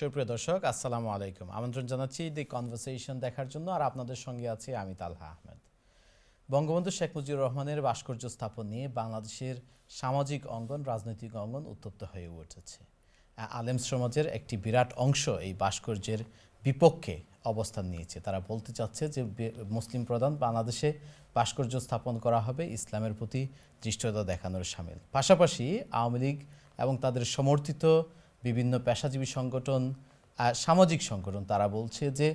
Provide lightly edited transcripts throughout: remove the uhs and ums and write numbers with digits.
সুপ্রিয় দর্শক, আসসালামু আলাইকুম। আমন্ত্রণ জানাচ্ছি দি কনভারসেশন দেখার জন্য। আর আপনাদের সঙ্গে আছি আমি তালহা আহমেদ। বঙ্গবন্ধু শেখ মুজিবুর রহমানের ভাস্কর্য স্থাপন নিয়ে বাংলাদেশের সামাজিক অঙ্গন, রাজনৈতিক অঙ্গন উত্তপ্ত হয়ে উঠেছে। আলেম সমাজের একটি বিরাট অংশ এই ভাস্কর্যের বিপক্ষে অবস্থান নিয়েছে। তারা বলতে চাচ্ছে যে মুসলিম প্রধান বাংলাদেশে ভাস্কর্য স্থাপন করা হবে ইসলামের প্রতি দৃষ্টতা দেখানোর শামিল। পাশাপাশি আওয়ামী লীগ এবং তাদের সমর্থিত বিভিন্ন পেশাজীবী সংগঠন, সামাজিক সংগঠন তারা বলছে যে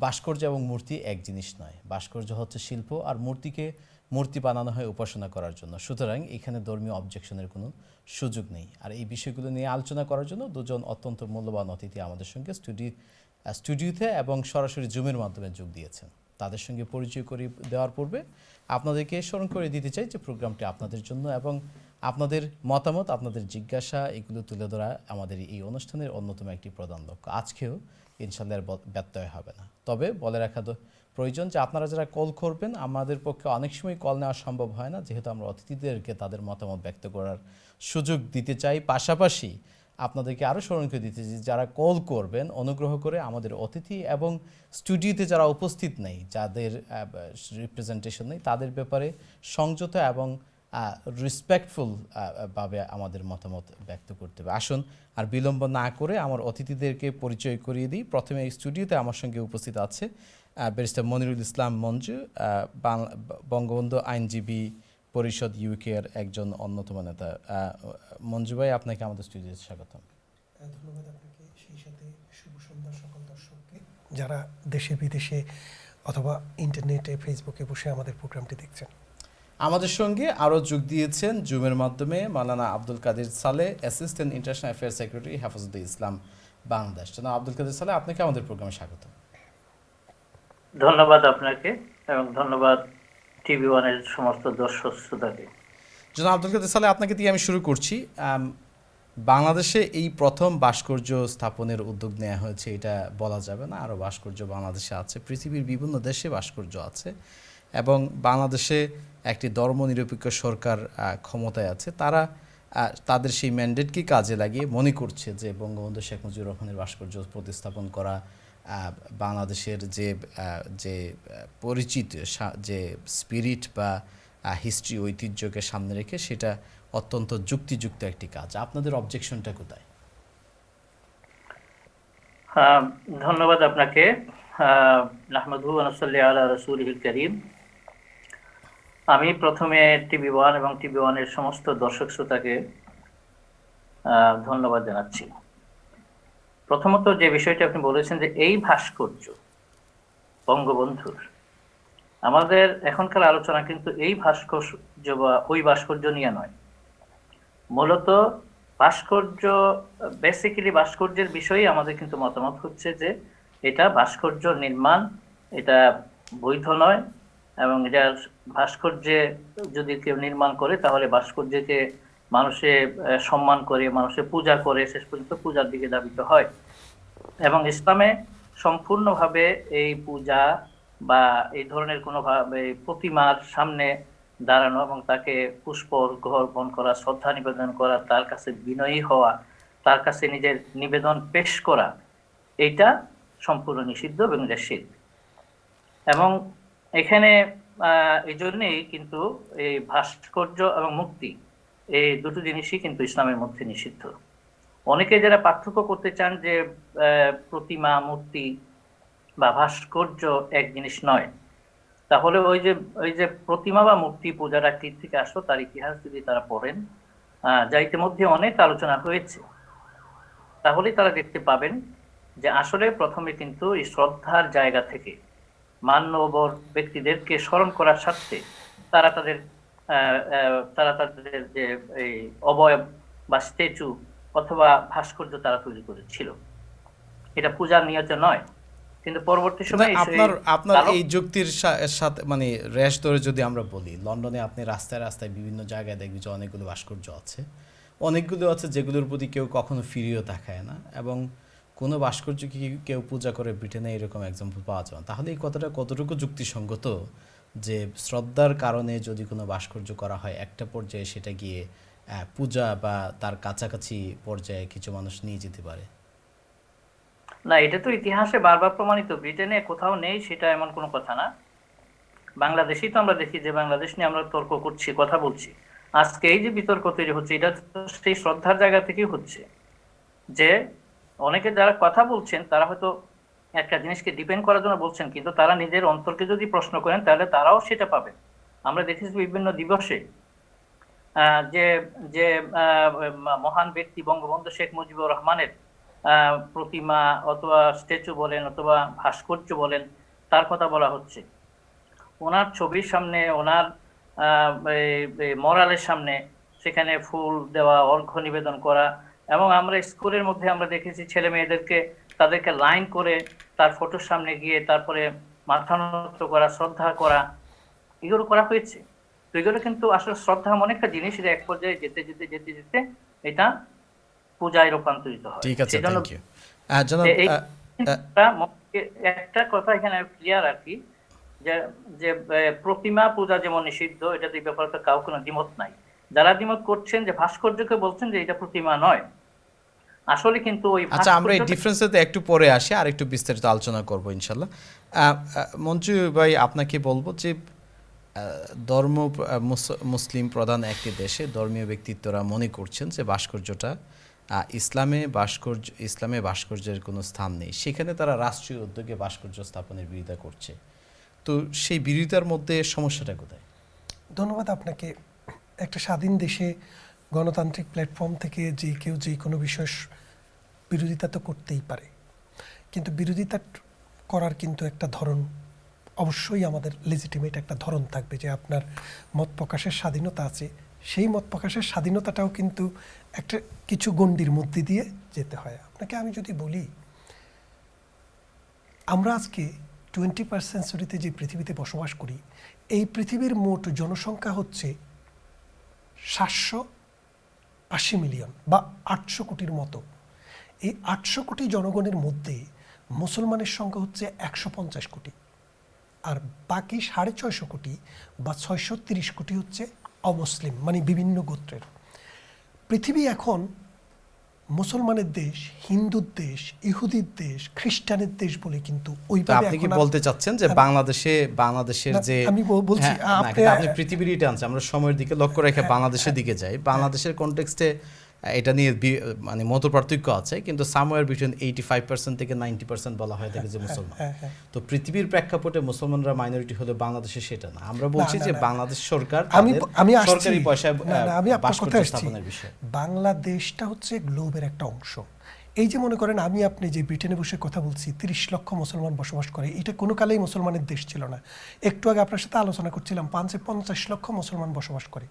ভাস্কর্য এবং মূর্তি এক জিনিস নয়। ভাস্কর্য হচ্ছে শিল্প, আর মূর্তি বানানো হয় উপাসনা করার জন্য। সুতরাং এখানে ধর্মীয় অবজেকশনের কোনো সুযোগ নেই। আর এই বিষয়গুলো নিয়ে আলোচনা করার জন্য দুজন অত্যন্ত মূল্যবান অতিথি আমাদের সঙ্গে স্টুডিওতে এবং সরাসরি জুমের মাধ্যমে যোগ দিয়েছেন। তাদের সঙ্গে পরিচয় করে দেওয়ার পূর্বে আপনাদেরকে স্মরণ করে দিতে চাই যে প্রোগ্রামটি আপনাদের জন্য, এবং আপনাদের মতামত, আপনাদের জিজ্ঞাসা এগুলো তুলে ধরা আমাদের এই অনুষ্ঠানের অন্যতম একটি প্রধান লক্ষ্য। আজকেও ইনশাল্লাহ ব্যত্যয় হবে না। তবে বলে রাখা প্রয়োজন যে আপনারা যারা কল করবেন, আমাদের পক্ষে অনেক সময় কল নেওয়া সম্ভব হয় না, যেহেতু আমরা অতিথিদেরকে তাদের মতামত ব্যক্ত করার সুযোগ দিতে চাই। পাশাপাশি আপনাদেরকে আরও স্মরণ করে দিতে চাই, যারা কল করবেন অনুগ্রহ করে আমাদের অতিথি এবং স্টুডিওতে যারা উপস্থিত নেই, যাদের রিপ্রেজেন্টেশন নেই, তাদের ব্যাপারে সংযত এবং রেসপেক্টফুল ভাবে আমাদের মতামত ব্যক্ত করতে হবে। আসুন আর বিলম্ব না করে আমার অতিথিদেরকে পরিচয় করিয়ে দিই। প্রথমে এই স্টুডিওতে আমার সঙ্গে উপস্থিত আছে ব্যারিস্টার মনিরুল ইসলাম মঞ্জু, বঙ্গবন্ধু আইনজীবী পরিষদ ইউকের একজন অন্যতম নেতা। মঞ্জু ভাই, আপনাকে আমাদের স্টুডিওতে স্বাগতম। ধন্যবাদ আপনাকে, সেই সাথে শুভ সন্ধ্যা সকল দর্শককে যারা দেশে বিদেশে অথবা ইন্টারনেটে ফেসবুকে বসে আমাদের প্রোগ্রামটি দেখছেন। আমাদের সঙ্গে আরও যোগ দিয়েছেন জুমের মাধ্যমে মাওলানা আব্দুল কাদের সালে, অ্যাসিস্ট্যান্ট ইন্টারন্যাশনাল অ্যাফেয়ার্স সেক্রেটারি, হেফাজতে ইসলাম বাংলাদেশ। জনাব আব্দুল কাদের সালে, আপনাকে আমাদের প্রোগ্রামে স্বাগত। ধন্যবাদ আপনাকে এবং ধন্যবাদ টিভি ওয়ানের সমস্ত দর্শক শ্রোতাকে। জনাব আব্দুল কাদের সালে, আপনাকে দিয়ে আমি শুরু করছি। বাংলাদেশে এই প্রথম ভাস্কর্য স্থাপনের উদ্যোগ নেওয়া হয়েছে, এটা বলা যাবে না। আরও ভাস্কর্য বাংলাদেশে আছে, পৃথিবীর বিভিন্ন দেশে ভাস্কর্য আছে, এবং বাংলাদেশে একটি ধর্মনিরপেক্ষ সরকার ক্ষমতায় আছে। তারা তাদের সেই ম্যান্ডেটকে কাজে লাগিয়ে মনে করছে যে বঙ্গবন্ধু শেখ মুজিবুর রহমানের ভাস্কর্য প্রতিস্থাপন করা বাংলাদেশের যে পরিচিত যে স্পিরিট বা হিস্ট্রি, ঐতিহ্যকে সামনে রেখে সেটা অত্যন্ত যুক্তিযুক্ত একটি কাজ। আপনাদের অবজেকশনটা কোথায়? ধন্যবাদ আপনাকে। নাহমাদুহু ওয়া নুসাল্লি আলা রাসূলিল কারীম। আমি প্রথমে টিভি ওয়ান এবং টিভি ওয়ানের সমস্ত দর্শক শ্রোতাকে ধন্যবাদ জানাচ্ছি। প্রথমত যে বিষয়টি আপনি বলেছেন যে এই ভাস্কর্য বঙ্গবন্ধুর, আমাদের এখনকার আলোচনা কিন্তু এই ভাস্কর্য বা ওই ভাস্কর্য নিয়ে নয়। মূলত ভাস্কর্য, বেসিক্যালি ভাস্কর্যের বিষয়ে আমাদের কিন্তু মতামত হচ্ছে যে এটা ভাস্কর্য নির্মাণ, এটা বৈধ নয়, এবং এটা ভাস্কর্যে যদি কেউ নির্মাণ করে তাহলে ভাস্কর্যকে মানুষে সম্মান করে, মানুষে পূজা করে, শেষ পর্যন্ত পূজার দিকে ধাবিত হয়। এবং ইসলামে সম্পূর্ণভাবে এই পূজা বা এই ধরনের কোনো প্রতিমার সামনে দাঁড়ানো এবং তাকে পুষ্প অর্পণ করা, শ্রদ্ধা নিবেদন করা, তার কাছে বিনয়ী হওয়া, তার কাছে নিজের নিবেদন পেশ করা, এইটা সম্পূর্ণ নিষিদ্ধ এবং এটা শিরক। এবং এখানে এই জন্যেই কিন্তু এই ভাস্কর্য এবং মুক্তি, এই দুটো জিনিসই কিন্তু ইসলামের মধ্যে নিষিদ্ধ। অনেকে যারা পার্থক্য করতে চান যে প্রতিমা, মূর্তি বা ভাস্কর্য এক জিনিস নয়, তাহলে ওই যে প্রতিমা বা মূর্তি পূজাটা কি থেকে আসলো তার ইতিহাস যদি তারা পড়েন, যা ইতিমধ্যে অনেক আলোচনা হয়েছে, তাহলেই তারা দেখতে পাবেন যে আসলে প্রথমে কিন্তু এই শ্রদ্ধার জায়গা থেকে মান্যবর ব্যক্তিদেরকে স্মরণ করার স্বার্থে তারা তাদের যে এই অবয়ব বা স্ট্যাচু অথবা ভাস্কর্য তারা তৈরি করেছিল, এটা পূজার নিয়ত নয়। কিন্তু পরবর্তী সময় আপনার এই যুক্তির সাথে মানে রেশ ধরে যদি আমরা বলি, লন্ডনে আপনি রাস্তায় রাস্তায় বিভিন্ন জায়গায় দেখবেন যে অনেকগুলো ভাস্কর্য আছে, অনেকগুলো আছে যেগুলোর প্রতি কেউ কখনো ফিরিয়েও তাকায় না, এবং কোনো ভাস্কর্য কি কেউ পূজা করে ব্রিটেনে এরকম এক্সাম্পল পাওয়া যায় না। তাহলে এই কথাটা কতটুকু যুক্তিসঙ্গত যে শ্রদ্ধার কারণে যদি কোনো ভাস্কর্য করা হয়, একটা পর্যায়ে সেটা গিয়ে পূজা বা তার কাছাকাছি পর্যায়ে কিছু মানুষ নিয়ে যেতে পারে? না, এটা তো ইতিহাসে বারবার প্রমাণিত, ব্রিটেনে কোথাও নেই সেটা এমন কোনো কথা না। বাংলাদেশেই তো আমরা দেখি যে বাংলাদেশ নিয়ে আমরা তর্ক করছি, কথা বলছি। আজকে এই যে বিতর্ক তৈরি হচ্ছে, এটা তো সেই শ্রদ্ধার জায়গা থেকেই হচ্ছে, যে অনেকে যারা কথা বলছেন তারা হয়তো একটা জিনিসকে ডিপেন্ড করার জন্য বলছেন, কিন্তু তারা নিজের অন্তরকে যদি প্রশ্ন করেন তাহলে তারাও সেটা পাবেন। আমরা দেখেছি বিভিন্ন দিবসে যে যে মহান ব্যক্তি বঙ্গবন্ধু শেখ মুজিবুর রহমানের প্রতিমা অথবা স্ট্যাচু বলেন অথবা ভাস্কর্য বলেন, তার কথা বলা হচ্ছে। ওনার ছবির সামনে, ওনার মরালের সামনে সেখানে ফুল দেওয়া, অর্ঘ্য নিবেদন করা, এবং আমরা স্কুলের মধ্যে আমরা দেখেছি ছেলে মেয়েদেরকে তাদেরকে লাইন করে তার ফটোর সামনে গিয়ে তারপরে মাথা নত করা, শ্রদ্ধা করা, এগুলো করা হয়েছে। তো এগুলো কিন্তু আসলে শ্রদ্ধা এমন একটা জিনিস, এটা এক পর্যায়ে যেতে যেতে যেতে যেতে এটা পূজায় রূপান্তরিত হয়। ঠিক আছে, সেজন্য থ্যাংক ইউ। জনাব একটা কথা এখানে ক্লিয়ার আর কি, যে যে প্রতিমা পূজা যেমন নিষিদ্ধ, এটাতে এই ব্যাপারে কাউ কোনো দ্বিমত নাই। যারা দ্বিমত করছেন যে ভাস্কর্যকে বলছেন যে এটা প্রতিমা নয়, আসলে কিন্তু ওই আচ্ছা, আমরা এই ডিফারেন্সেতে একটু পরে আসি, আর একটু বিস্তারিত আলোচনা করব ইনশাল্লাহ। মঞ্জু ভাই, আপনাকে বলবো যে মুসলিম প্রধান একটি দেশে ধর্মীয় ব্যক্তিত্বরা মনে করছেন যে ভাস্কর্যটা ইসলামে ভাস্কর্যের কোনো স্থান নেই, সেখানে তারা রাষ্ট্রীয় উদ্যোগে ভাস্কর্য স্থাপনের বিরোধিতা করছে। তো সেই বিরোধিতার মধ্যে সমস্যাটা কোথায়? ধন্যবাদ আপনাকে। একটা স্বাধীন দেশে গণতান্ত্রিক প্ল্যাটফর্ম থেকে যে কেউ যে কোনো বিষয় বিরোধিতা তো করতেই পারে, কিন্তু বিরোধিতা করার কিন্তু একটা ধরন, অবশ্যই আমাদের লেজিটিমেট একটা ধরন থাকবে, যে আপনার মত প্রকাশের স্বাধীনতা আছে, সেই মত প্রকাশের স্বাধীনতাটাও কিন্তু একটা কিছু গণ্ডির মধ্যে দিয়ে যেতে হয়। আপনাকে আমি যদি বলি, আমরা আজকে 21st সেঞ্চুরিতে যে পৃথিবীতে বসবাস করি, এই পৃথিবীর মোট জনসংখ্যা হচ্ছে 780 মিলিয়ন বা 800 কোটির মতো। এই 800 কোটি জনগণের মধ্যে মুসলমানের সংখ্যা হচ্ছে 150 কোটি, আর বাকি 650 কোটি বা 630 কোটি হচ্ছে অমুসলিম, মানে বিভিন্ন গোত্রের। পৃথিবী এখন মুসলমানের দেশ, হিন্দুর দেশ, ইহুদির দেশ, খ্রিস্টানের দেশ বলে কিন্তু ওইভাবে আপনি কি বলতে চাচ্ছেন যে বাংলাদেশের যে আমি বলছি আপনি পৃথিবীর এটা আনছেন, আমরা সময়ের দিকে লক্ষ্য রেখে বাংলাদেশের দিকে যাই, বাংলাদেশের কনটেক্সটে এটা নিয়ে মানে মত পার্থক্য আছে, কিন্তু সামওয়্যার বিটুইন 85% থেকে 90% বলা হয় থাকে যে মুসলমান। তো পৃথিবীর প্রেক্ষাপটে মুসলমানরা মাইনরিটি হলে বাংলাদেশে সেটা না। আমরা বলছি যে বাংলাদেশ সরকার আমি সরকারি পয়সায় আমি আপনার কথা আসছি, স্থাপনের বিষয়। বাংলাদেশটা হচ্ছে গ্লোবের একটা অংশ। এই যে মনে করেন আপনি যে ব্রিটেনে বসে কথা বলছি, 30 লক্ষ মুসলমান বসবাস করে, এটা কোনো কালেই মুসলমানের দেশ ছিল না। একটু আগে আপনার সাথে আলোচনা করছিলাম 50 লক্ষ মুসলমান বসবাস করে।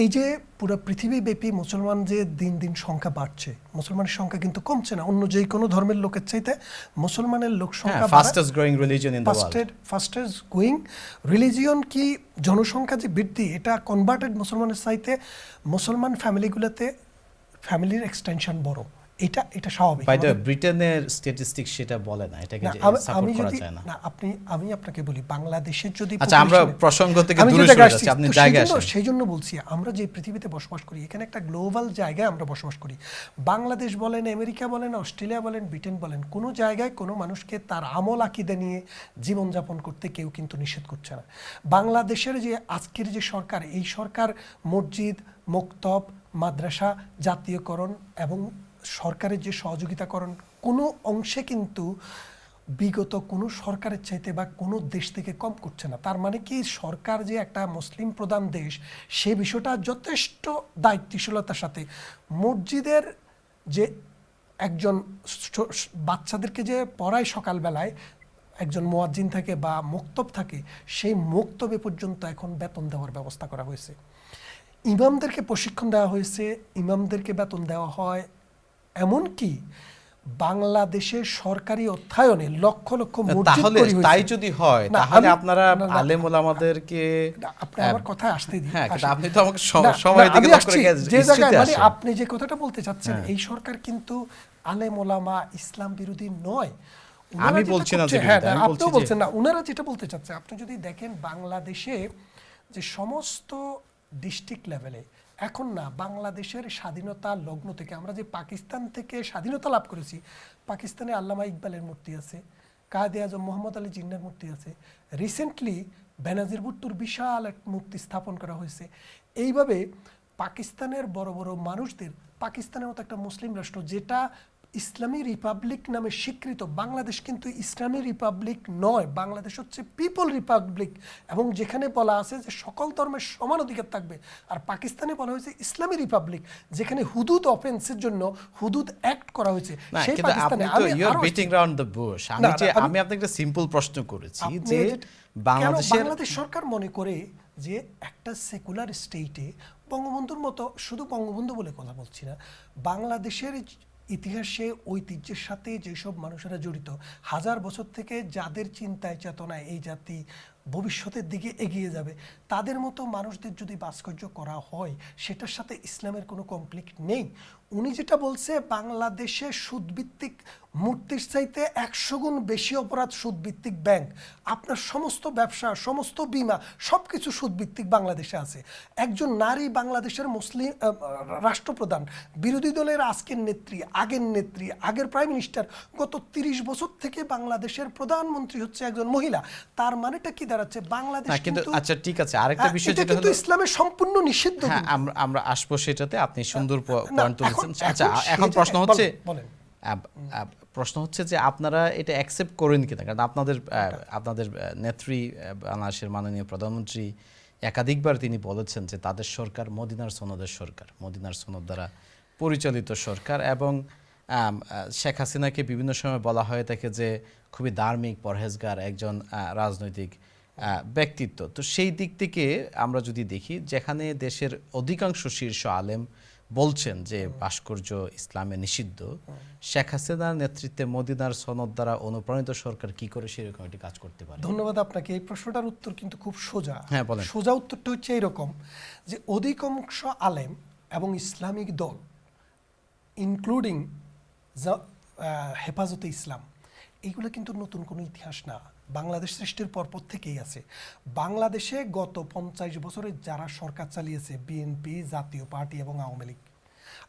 এই যে পুরো পৃথিবীব্যাপী মুসলমান যে দিন দিন সংখ্যা বাড়ছে, মুসলমানের সংখ্যা কিন্তু কমছে না। অন্য যে কোনো ধর্মের লোকের চাইতে মুসলমানের লোক সংখ্যা fastest growing religion in the world. Fastest growing religion কি জনসংখ্যা যে বৃদ্ধি, এটা কনভার্টেড মুসলমানের চাইতে মুসলমান ফ্যামিলিগুলোতে ফ্যামিলির এক্সটেনশন বড়। এটা স্বাভাবিক। বাই দ্য ব্রিটেনের স্ট্যাটিস্টিক্স সেটা বলে না, এটাকে সাপোর্ট করা যায় না। আমি আপনাকে বলি, বাংলাদেশের যদি আচ্ছা, আমরা প্রসঙ্গ থেকে দূরে সরে যাচ্ছি, আপনি জায়গায় আসেন। সেই জন্য বলছি, আমরা যে পৃথিবীতে বসবাস করি, এখানে একটা গ্লোবাল জায়গায় আমরা বসবাস করি। বাংলাদেশ বলেন, আমেরিকা বলেন, অস্ট্রেলিয়া বলেন, ব্রিটেন বলেন, কোনো জায়গায় কোনো মানুষকে তার আমল আকিদা নিয়ে জীবনযাপন করতে কেউ কিন্তু নিষেধ করছে না। বাংলাদেশের যে আজকের যে সরকার, এই সরকার মসজিদ, মক্তব, মাদ্রাসা জাতীয়করণ এবং সরকারের যে সহযোগিতাকরণ কোনো অংশে কিন্তু বিগত কোনো সরকারের চাইতে বা কোনো দেশ থেকে কম করছে না। তার মানে কি, সরকার যে একটা মুসলিম প্রধান দেশ, সে বিষয়টা যথেষ্ট দায়িত্বশীলতার সাথে মসজিদের যে একজন বাচ্চাদেরকে যে পড়ায় সকালবেলায় একজন মুয়াজ্জিন থাকে বা মক্তব থাকে, সেই মক্তবে পর্যন্ত এখন বেতন দেওয়ার ব্যবস্থা করা হয়েছে। ইমামদেরকে প্রশিক্ষণ দেওয়া হয়েছে, ইমামদেরকে বেতন দেওয়া হয়। এমনকি বাংলাদেশের সরকারি অর্থায়নে লক্ষ লক্ষ মসজিদ তৈরি হয়েছে। তাই যদি হয় তাহলে আপনারা আলেম ওলামাদেরকে, আপনি আমার কথায় আসতে দিন। হ্যাঁ, কিন্তু আপনি তো আমাকে সময় দিকে লক্ষ্য রেখে যে জায়গায়, মানে আপনি যে কথাটা বলতে চাচ্ছেন, এই সরকার কিন্তু আলেম ওলামা ইসলাম বিরোধী নয়। আমি বলছি না যে আপনিও বলছেন না, ওনারা যেটা বলতে চাচ্ছে, আপনি যদি দেখেন বাংলাদেশে যে সমস্ত ডিস্ট্রিক্ট লেভেলে এখন না, বাংলাদেশের স্বাধীনতা লগ্ন থেকে আমরা যে পাকিস্তান থেকে স্বাধীনতা লাভ করেছি, পাকিস্তানে আল্লামা ইকবালের মূর্তি আছে, কায়েদে আজম মোহাম্মদ আলী জিন্নার মূর্তি আছে, রিসেন্টলি বেনাজির ভুট্টোর বিশাল এক মূর্তি স্থাপন করা হয়েছে। এইভাবে পাকিস্তানের বড় বড় মানুষদের, পাকিস্তানের মতো একটা মুসলিম রাষ্ট্র যেটা ইসলামী রিপাবলিক নামে স্বীকৃত, বাংলাদেশ কিন্তু ইসলামী রিপাবলিক নয়, বাংলাদেশ হচ্ছে পিপল রিপাবলিক, এবং যেখানে বলা আছে যে সকল ধর্মের সমান অধিকার থাকবে। আর পাকিস্তানে বলা হয়েছে ইসলামী রিপাবলিক, যেখানে হুদুদ অফেন্সের জন্য হুদুদ অ্যাক্ট করা হয়েছে। না, সেই কিন্তু পাকিস্তানে আপনি তো আমি ইউ আর আরো- বিটিং রাউন্ড দ্য বুশ। না, না, আমি আপনাকে একটা সিম্পল প্রশ্ন করেছি আপনি যে কেন বাংলাদেশের বাংলাদেশ সরকার মনে করে যে একটা সেকুলার স্টেটে বঙ্গবন্ধুর মতো, শুধু বঙ্গবন্ধু বলে কথা বলছি না, বাংলাদেশের ইতিহাসে ঐতিহ্যের সাথে যেসব মানুষেরা জড়িত, হাজার বছর থেকে যাদের চিন্তায় চেতনায় এই জাতি ভবিষ্যতের দিকে এগিয়ে যাবে, তাদের মতো মানুষদের যদি ভাস্কর্য করা হয়, সেটার সাথে ইসলামের কোনো কনফ্লিক্ট নেই। উনি যেটা বলছে, বাংলাদেশে সুদভিত্তিক মূর্তির চাইতে 100 গুণ বেশি অপরাধ সুদভিত্তিক ব্যাংক। আপনার সমস্ত ব্যবসা, সমস্ত বীমা, সব কিছু সুদভিত্তিক বাংলাদেশে আছে। একজন নারী বাংলাদেশের মুসলিম রাষ্ট্রপ্রধান, বিরোধী দলের আজকের নেত্রী, আগের নেত্রী, আগের প্রাইম মিনিস্টার, গত 30 বছর থেকে বাংলাদেশের প্রধানমন্ত্রী হচ্ছে একজন মহিলা। তার মানেটা কি দাঁড়াচ্ছে? বাংলাদেশ না, কিন্তু কিন্তু, আচ্ছা ঠিক আছে, আরেকটা হ্যাঁ, বিষয় এটা যেটা কিন্তু হলো, ইসলামের সম্পূর্ণ নিষিদ্ধ হ্যাঁ কিন্তু। আমরা আসবো সেটাতে। আপনি সুন্দর না, পয়েন্ট তুলেছেন। আচ্ছা, এখন এখন সে প্রশ্ন যে- হচ্ছে, বলেন। প্রশ্ন হচ্ছে যে আপনারা এটা অ্যাকসেপ্ট করেন কিনা, কারণ আপনাদের নেত্রী, বাংলাদেশের মাননীয় প্রধানমন্ত্রী একাধিকবার তিনি বলেছেন যে তাদের সরকার মদিনার সনদের সরকার, মদিনার সনদ দ্বারা পরিচালিত সরকার, এবং শেখ হাসিনাকে বিভিন্ন সময় বলা হয়ে থাকে যে খুবই ধার্মিক, পরহেজগার একজন রাজনৈতিক ব্যক্তিত্ব। তো সেই দিক থেকে আমরা যদি দেখি, যেখানে দেশের অধিকাংশ শীর্ষ আলেম বলছেন যে ভাস্কর্য ইসলামে নিষিদ্ধ, শেখ হাসিনার নেতৃত্বে মদিনার সনদ দ্বারা অনুপ্রাণিত সরকার কি করে সেরকম একটি কাজ করতে পারে? ধন্যবাদ আপনাকে। এই প্রশ্নটার উত্তর কিন্তু খুব সোজা। হ্যাঁ, বলেন। সোজা উত্তরটা হচ্ছে এরকম যে অধিকাংশ আলেম এবং ইসলামিক দল, ইনক্লুডিং হেফাজতে ইসলাম, এইগুলো কিন্তু নতুন কোনো ইতিহাস না, বাংলাদেশ সৃষ্টির পরপর থেকেই আছে। বাংলাদেশে গত 50 বছরে যারা সরকার চালিয়েছে, বিএনপি, জাতীয় পার্টি এবং আওয়ামী লীগ,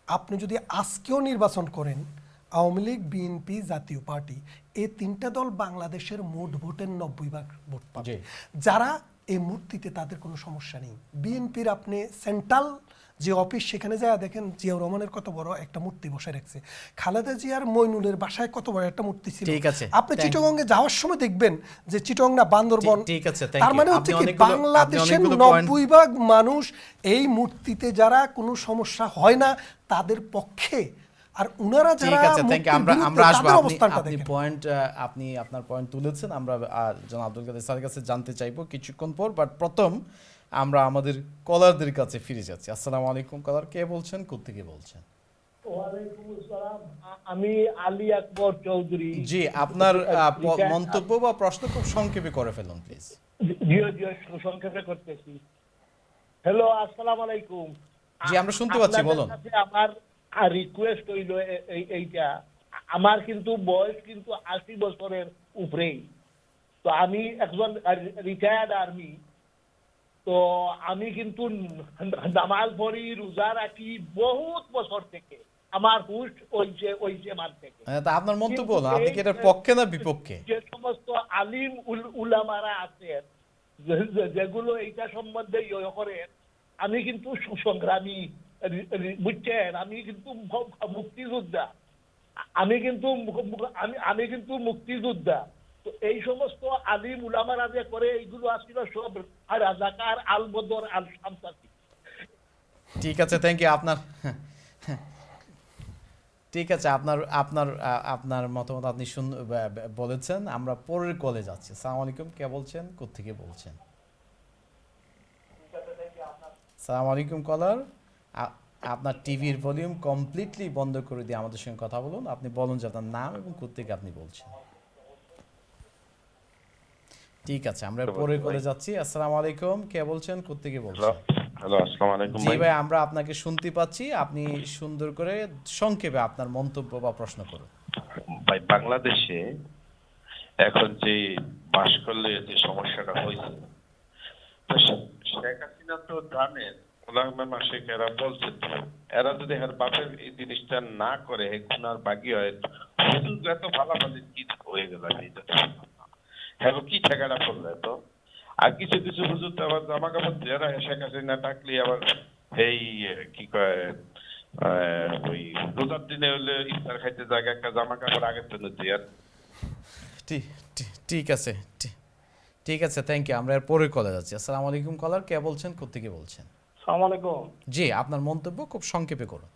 আপনি যদি আজকেও নির্বাচন করেন, আওয়ামী লীগ, বিএনপি, জাতীয় পার্টি, এই তিনটা দল বাংলাদেশের মোট ভোটের 90% ভোট পাবে। জি। যারা এই মূর্তিতে, তাদের কোনো সমস্যা নেই। বিএনপির আপনি সেন্ট্রাল যে অফিস, সেখানে যায় দেখেন জিয়াউর রহমানের কত বড় একটা মূর্তি বসে রাখছে, খালেদা জিয়ার মইনুলের বাসায় কত বড় একটা মূর্তি ছিল। ঠিক আছে, আপনি চিটাগংয়ে যাওয়ার সময় দেখবেন যে চিটাগং না বান্দরবন। ঠিক আছে, thank তার you. মানে আপনি হচ্ছে কি, অনেকগুলো- বাংলাদেশের আপনি অনেকগুলো point- 90% মানুষ এই মূর্তিতে যারা কোনো সমস্যা হয় না, তাদের পক্ষে। আর উনারা যারা ঠিক আছে, থ্যাংক ইউ। মূর্তির বিরুদ্ধে, আমরা আসবো। তাদের আপনি অবস্থানটা দেখেন। আপনি আপনার পয়েন্ট তুলেছেন। আমরা জনাব আব্দুল কাদের স্যারের কাছে জানতে চাইবো কিছুক্ষণ পর, বাট প্রথম আমরা আমাদের কলারদের কাছে ফিরে যাচ্ছি। আসসালামু আলাইকুম কলার, কে বলছেন, কোত্থেকে বলছেন? ওয়ালাইকুম আসসালাম। আমি আলী আকবর চৌধুরী। জি, আপনার মন্তব্য বা প্রশ্ন খুব সংক্ষেপে করে ফেলুন প্লিজ। জিও জিও সংক্ষেপে করতেছি। হ্যালো, আসসালামু আলাইকুম। জি, আমরা শুনতে পাচ্ছি, আপনাদের বলুন। কাছে আমার রিকোয়েস্ট হইল এইটা, আমার কিন্তু বয়স কিন্তু 80 বছরের উপরেই। তো আমি একজন রিটায়ার্ড আর্মি। তো আমি কিন্তু নামাজ পড়ি, রোজা রাখি বহুত বছর থেকে। আমার হুশ ওইছে মান থেকে। তা আপনার মন্তব্য বলুন, কিন্তু আপনি কি এই এটার যে- পক্ষে না বিপক্ষে? যে সমস্ত আলিম উলামারা আছেন, যেগুলো এইটা সম্বন্ধে করেন, আমি কিন্তু সংগ্রামী, বুঝছেন, আমি কিন্তু মুক্তিযোদ্ধা, আমি কিন্তু মুক্তিযোদ্ধা। তো এই সমস্ত আলিম উলামারা যে করে, এইগুলো আসলে সব রাজাকার, আল বদর, আল শামসাতি। ঠিক আছে, থ্যাংক ইউ। ঠিক আছে, আপনার মতামত আপনি বলেছেন। আমরা পরের কলে যাচ্ছি। আসসালামু আলাইকুম, কে বলছেন, কোত্থেকে বলছেন? আসসালামু আলাইকুম কলার, আপনার টিভির ভলিউম কমপ্লিটলি বন্ধ করে দিয়ে আমাদের সঙ্গে কথা বলুন। আপনি বলুন যে আপনার নাম এবং কোত্থেকে আপনি বলছেন। ঠিক আছে, আমরা পরের কলে যাচ্ছি। আসসালামু আলাইকুম, কে বলছেন, কোত্থেকে বলছেন? হ্যালো, আসসালামু আলাইকুম জি ভাই, আমরা আপনাকে শুনতে পাচ্ছি। আপনি সুন্দর করে সংক্ষেপে আপনার মন্তব্য বা প্রশ্ন করুন। ভাই, বাংলাদেশে এখন যে ভাস্কর্যের যে সমস্যাটা হয়েছে, তো শেখ হাসিনা তো জানেন ওলামা মাসিক এরা বলছে তো, এরা যদি এর বাপের এই জিনিসটা না করে গুনার বাকি হয়, হুজুর এত ভালাভালি কি হয়ে গেল আমি এটা তো বুঝলাম না। হ্যাঁ কি ঠেকাটা করলে তো। আর কিছু কিছু হুজুর তো আবার জামা কাপড় যারা শেখ হাসিনা ডাকলি আবার এই কি কয় ওই রোজার দিনে হলে ইফতার খাইতে জায়গা একটা জামা কাপড় আগের জন্য দিয়ে ঠিক আছে, ঠিক আছে, থ্যাংক ইউ। আমরা এর পরে কলে যাচ্ছি। আসসালামু আলাইকুম কলার, কে বলছেন, কোত্থেকে বলছেন? সালাম আলাইকুম। জি, আপনার মন্তব্য খুব সংক্ষেপে করুন।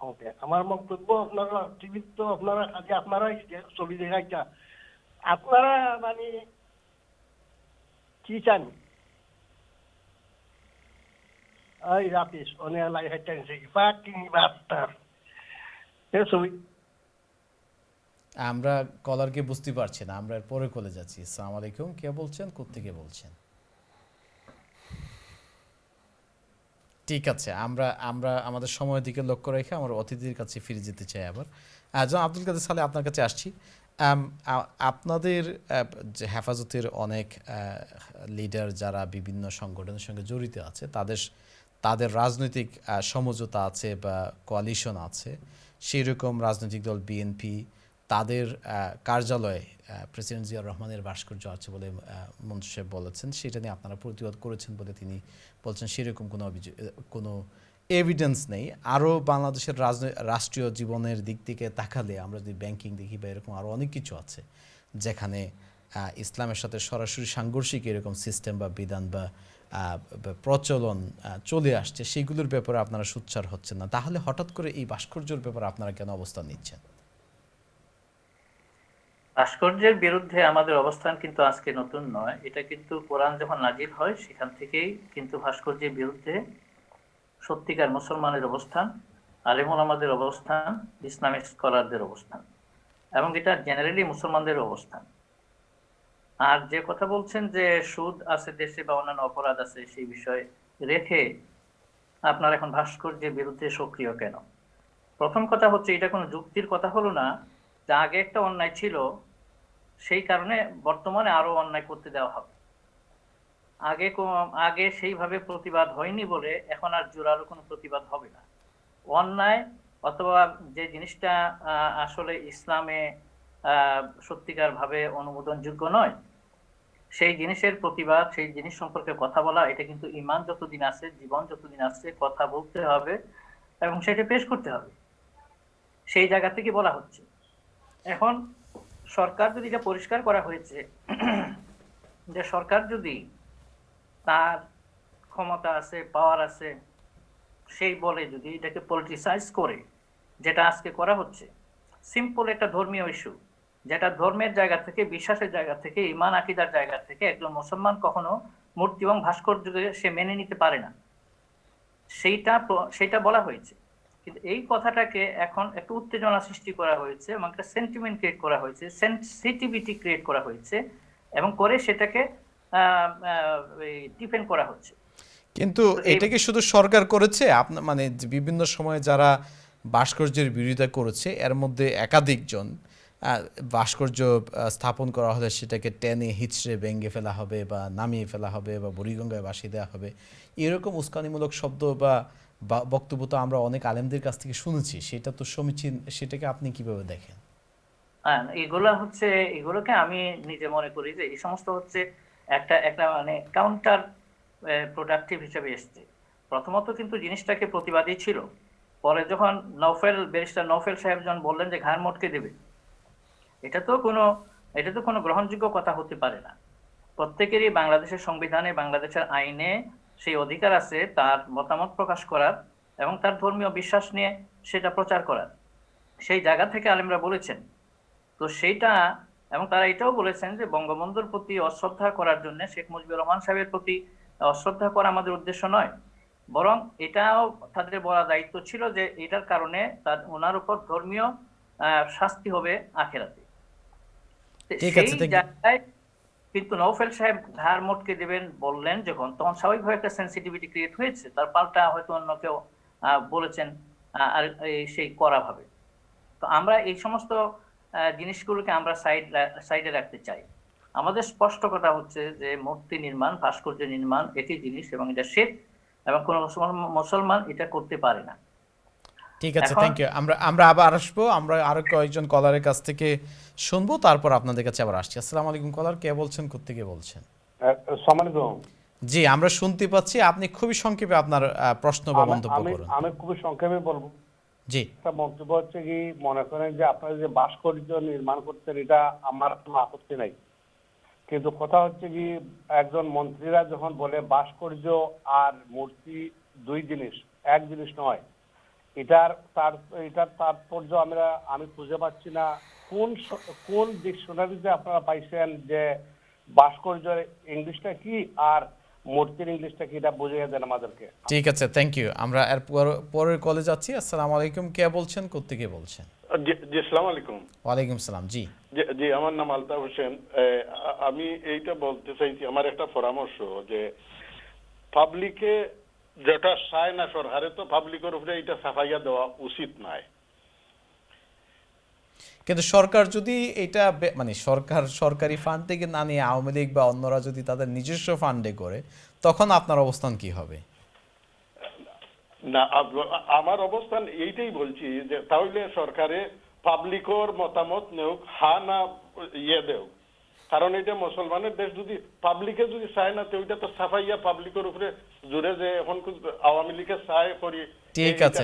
ওকে, আমার বক্তব্য, আপনারা টিভি তো আপনারা আজকে আপনারাই ছবি দেখাইছা, আপনারা মানে কি চান? এই রাপিস অনেক লাই হাইটাইছে পাকি বাস্টার এ ছবি। আমরা কলারকে বুঝতে পারছি না, আমরা এর পরে কলে যাচ্ছি। আসসালামু আলাইকুম, কে বলছেন, কোত্থেকে বলছেন? ঠিক আছে, আমরা আমরা আমাদের সময়ের দিকে লক্ষ্য রেখে আমার অতিথির কাছে ফিরে যেতে চাই আবার। জনাব আব্দুল কাদের সালে, আপনার কাছে আসছি। আপনাদের যে হেফাজতের অনেক লিডার যারা বিভিন্ন সংগঠনের সঙ্গে জড়িত আছে, তাদের রাজনৈতিক সমঝোতা আছে বা কোয়ালিশন আছে। সেই রকম রাজনৈতিক দল বিএনপি, তাদের কার্যালয়ে প্রেসিডেন্ট জিয়াউর রহমানের ভাস্কর্য আছে বলে মন্ত্রী সাহেব বলেছেন। সেটা নিয়ে আপনারা প্রতিবাদ করেছেন বলে তিনি বলছেন। সেরকম কোনো এভিডেন্স নেই। আরও বাংলাদেশের রাষ্ট্রীয় জীবনের দিক থেকে তাকালে আমরা যদি ব্যাংকিং দেখি বা এরকম আরও অনেক কিছু আছে যেখানে ইসলামের সাথে সরাসরি সাংঘর্ষিক এরকম সিস্টেম বা বিধান বা প্রচলন চলে আসছে, সেইগুলোর ব্যাপারে আপনারা সোচ্চার হচ্ছেন না। তাহলে হঠাৎ করে এই ভাস্কর্যের ব্যাপারে আপনারা কেন অবস্থান নিচ্ছেন? ভাস্কর্যের বিরুদ্ধে আমাদের অবস্থান কিন্তু আজকে নতুন নয়। এটা কিন্তু কোরআন যখন নাজিল হয় সেখান থেকেই কিন্তু ভাস্কর্যের বিরুদ্ধে সত্যিকার মুসলমানের অবস্থান, আলেম ওলামাদের অবস্থান, ইসলামিক স্কলারদের অবস্থান, এবং এটা জেনারেলি মুসলমানদের অবস্থান। আর যে কথা বলছেন যে সুদ আছে দেশে বা অন্যান্য অপরাধ আছে, সেই বিষয়ে রেখে আপনার এখন ভাস্কর্যের বিরুদ্ধে সক্রিয় কেন? প্রথম কথা হচ্ছে, এটা কোনো যুক্তির কথা হলো না যে আগে একটা অন্যায় ছিল সেই কারণে বর্তমানে আরো অন্যায় করতে দেওয়া হবে। আগে সেইভাবে প্রতিবাদ হয়নি বলে এখন আর জোরালো কোনো প্রতিবাদ হবে না। অন্যায় অথবা যে জিনিসটা আসলে ইসলামে সত্যিকার ভাবে অনুমোদনযোগ্য নয়, সেই জিনিসের প্রতিবাদ, সেই জিনিস সম্পর্কে কথা বলা, এটা কিন্তু ঈমান যতদিন আছে, জীবন যতদিন আছে, কথা বলতে হবে এবং সেটা পেশ করতে হবে। সেই জায়গা থেকে বলা হচ্ছে। এখন সরকার যদি এটা পরিষ্কার করা হয়েছে যে সরকার যদি তার ক্ষমতা আছে, পাওয়ার আছে, সেই বলে যদি এটাকে পলিটিসাইজ করে, যেটা আজকে করা হচ্ছে, সিম্পল একটা ধর্মীয় ইস্যু, যেটা ধর্মের জায়গা থেকে, বিশ্বাসের জায়গা থেকে, ইমান আকিদার জায়গা থেকে একজন মুসলমান কখনো মূর্তি এবং ভাস্কর্যকে সে মেনে নিতে পারে না, সেইটা বলা হয়েছে। কিন্তু এই কথাটাকে এখন একটু উত্তেজনা সৃষ্টি করা হয়েছে এবং একটা সেন্টিমেন্ট ক্রিয়েট করা হয়েছে, সেন্সিটিভিটি ক্রিয়েট করা হয়েছে এবং করে সেটাকে ডিফেন্ড করা হচ্ছে। কিন্তু এটা কি শুধু সরকার করেছে? আপনার মানে বিভিন্ন সময়ে যারা ভাস্কর্যের বিরোধিতা করেছে এর মধ্যে একাধিকজন ভাস্কর্য স্থাপন করা হলে সেটাকে টেনে হিচড়ে ভেঙে ফেলা হবে বা নামিয়ে ফেলা হবে বা বুড়িগঙ্গায় ভাসিয়ে দেওয়া হবে, এরকম উস্কানিমূলক শব্দ বা বক্তব্য তো আমরা অনেক আলেমদের কাছ থেকে শুনেছি। সেটা তো সমীচীন, সেটাকে আপনি কিভাবে দেখেন? এগুলোকে আমি নিজে মনে করি যে এই সমস্ত হচ্ছে একটা মানে কাউন্টার প্রোডাক্টিভ হিসেবে এসছে। প্রথমত কিন্তু জিনিসটাকে প্রতিবাদী ছিল, পরে যখন ব্যারিস্টার নওফেল সাহেব যখন বললেন যে ঘাড় মটকে দেবে, এটা তো কোনো গ্রহণযোগ্য কথা হতে পারে না। প্রত্যেকেরই বাংলাদেশের সংবিধানে, বাংলাদেশের আইনে সেই অধিকার আছে তার মতামত প্রকাশ করার এবং তার ধর্মীয় বিশ্বাস নিয়ে সেটা প্রচার করার। সেই জায়গা থেকে আলেমরা বলেছেন তো সেইটা, এবং তারা এটাও বলেছেন যে বঙ্গবন্ধুর প্রতি অশ্রদ্ধা করার জন্য, শেখ মুজিবুর রহমান সাহেবের প্রতি অশ্রদ্ধা করা আমাদের উদ্দেশ্য নয়, বরং এটাও তাদের বড় দায়িত্ব ছিল যে এটার কারণে ওনার উপর ধর্মীয় শাস্তি হবে আখেরাতে। সেই জায়গায় কিন্তু নওফেল সাহেব ঘাড় মটকে দেবেন বললেন যখন, তখন স্বাভাবিকভাবে একটা সেন্সিটিভিটি ক্রিয়েট হয়েছে। তার পাল্টা হয়তো অন্য কেউ বলেছেন আর সেই করা ভাবে। তো আমরা এই সমস্ত জিনিসগুলোকে আমরা সাইডে রাখতে চাই। আমাদের স্পষ্ট কথা হচ্ছে যে মূর্তি নির্মাণ, ভাস্কর্য নির্মাণ একই জিনিস এবং এটা শিরক এবং কোনো মুসলমান এটা করতে পারে না। ঠিক আছে, এখন- থ্যাংক ইউ। আমরা আবার আসবো, আমরা আরো কয়েকজন কলারের কাছ থেকে শুনবো, তারপর আপনাদের কাছে আবার আসছি। আসসালামু আলাইকুম কলার, কে বলছেন, কোত্থেকে বলছেন? আসসালামু আলাইকুম। জি, আমরা শুনতে পাচ্ছি। আপনি খুবই সংক্ষেপে আপনার প্রশ্ন বা মন্তব্য করুন। আমি খুবই সংক্ষেপে বলবো। জি, একটা মন্তব্য হচ্ছে কি, মনে করেন যে আপনারা যে ভাস্কর্য নির্মাণ করছেন, এটা আমার কোনো আপত্তি নাই, কিন্তু কথা হচ্ছে কি, একজন মন্ত্রীরা যখন বলে ভাস্কর্য আর মূর্তি দুই জিনিস, এক জিনিস নয়, এটার তাৎপর্য আমি খুঁজে পাচ্ছি না। কোন ডিকশনারিতে আপনারা পাইছেন যে ভাস্কর্যের ইংলিশটা কি আর মূর্তির ইংলিশটা কি, এটা বুঝিয়ে দেন আমাদেরকে। ঠিক আছে, থ্যাংক ইউ। আমরা এর পরের কলে যাচ্ছি। আসসালামু আলাইকুম, কে বলছেন, কোত্থেকে বলছেন? জি আসসালামু আলাইকুম। ওয়ালাইকুম সালাম। জি, জি আমার নাম আলতাফ হোসেন। আমি এইটা বলতে চাইছি, আমার একটা পরামর্শ যে পাবলিকে যেটা চায় না সরকারে, তো পাবলিকের উপরে এটা ছাপাইয়া দেওয়া উচিত নয়। কিন্তু সরকার যদি এটা মানে সরকারি ফান্ড থেকে না নিয়ে আওয়ামী লীগ বা অন্যরা যদি তাদের নিজস্ব ফান্ডে করে, তখন আপনার অবস্থান কি হবে? না, আমার অবস্থান এইটাই বলছি যে তাহলে সরকারে পাবলিকর মতামত নেওক, হা না দেও, কারণ এটা মুসলমানের দেশ। যদি পাবলিকে যদি চায় না, তো ওইটা তো ছাপাইয়া পাবলিকের উপরে জুড়ে যে এখন আওয়ামী লীগে চায় করি। ঠিক আছে,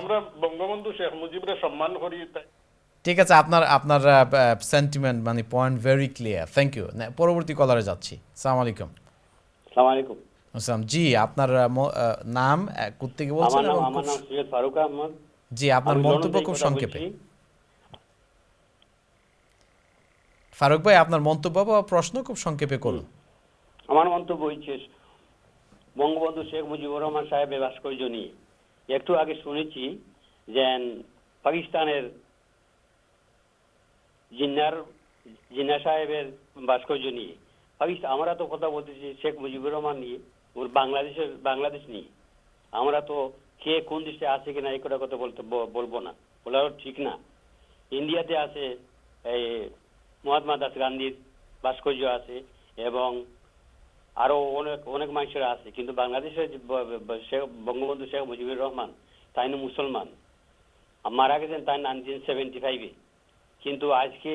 আমরা বঙ্গবন্ধু শেখ মুজিবের সম্মান করি। ঠিক আছে, আপনার সেন্টিমেন্ট মানে point very clear, thank you. পরবর্তী কলারে যাচ্ছি। আসসালামু আলাইকুম। আসসালামু আলাইকুম। আসসালাম। জি, আপনার নাম, কোত্থেকে বলছেন? আমার নাম সৈয়দ ফারুক আহমদ। জি, আপনার মন্তব্য খুব সংক্ষেপে। ফারুক ভাই, আপনার মন্তব্য বা প্রশ্ন খুব সংক্ষেপে করুন। আমার মন্তব্য হচ্ছে বঙ্গবন্ধু শেখ মুজিবুর রহমান সাহেবের ভাস্কর্য নিয়ে। একটু আগে শুনেছি যে পাকিস্তানের জিন্না সাহেবের ভাস্কর্য নিয়ে। আমরা তো কথা বলতেছি শেখ মুজিবুর রহমান নিয়ে, ওর বাংলাদেশ নিয়ে। আমরা তো কে কোন দেশে আছে কিনা এই কথা বলবো না, বলা ঠিক না। ইন্ডিয়াতে আছে এই মহাত্মা দাস গান্ধীর ভাস্কর্য আছে এবং আরো অনেক মানুষের আছে, কিন্তু বাংলাদেশের বঙ্গবন্ধু শেখ মুজিবুর রহমান তাই মুসলমান, মারা গেছেন তাই 1975-এ। কিন্তু আজকে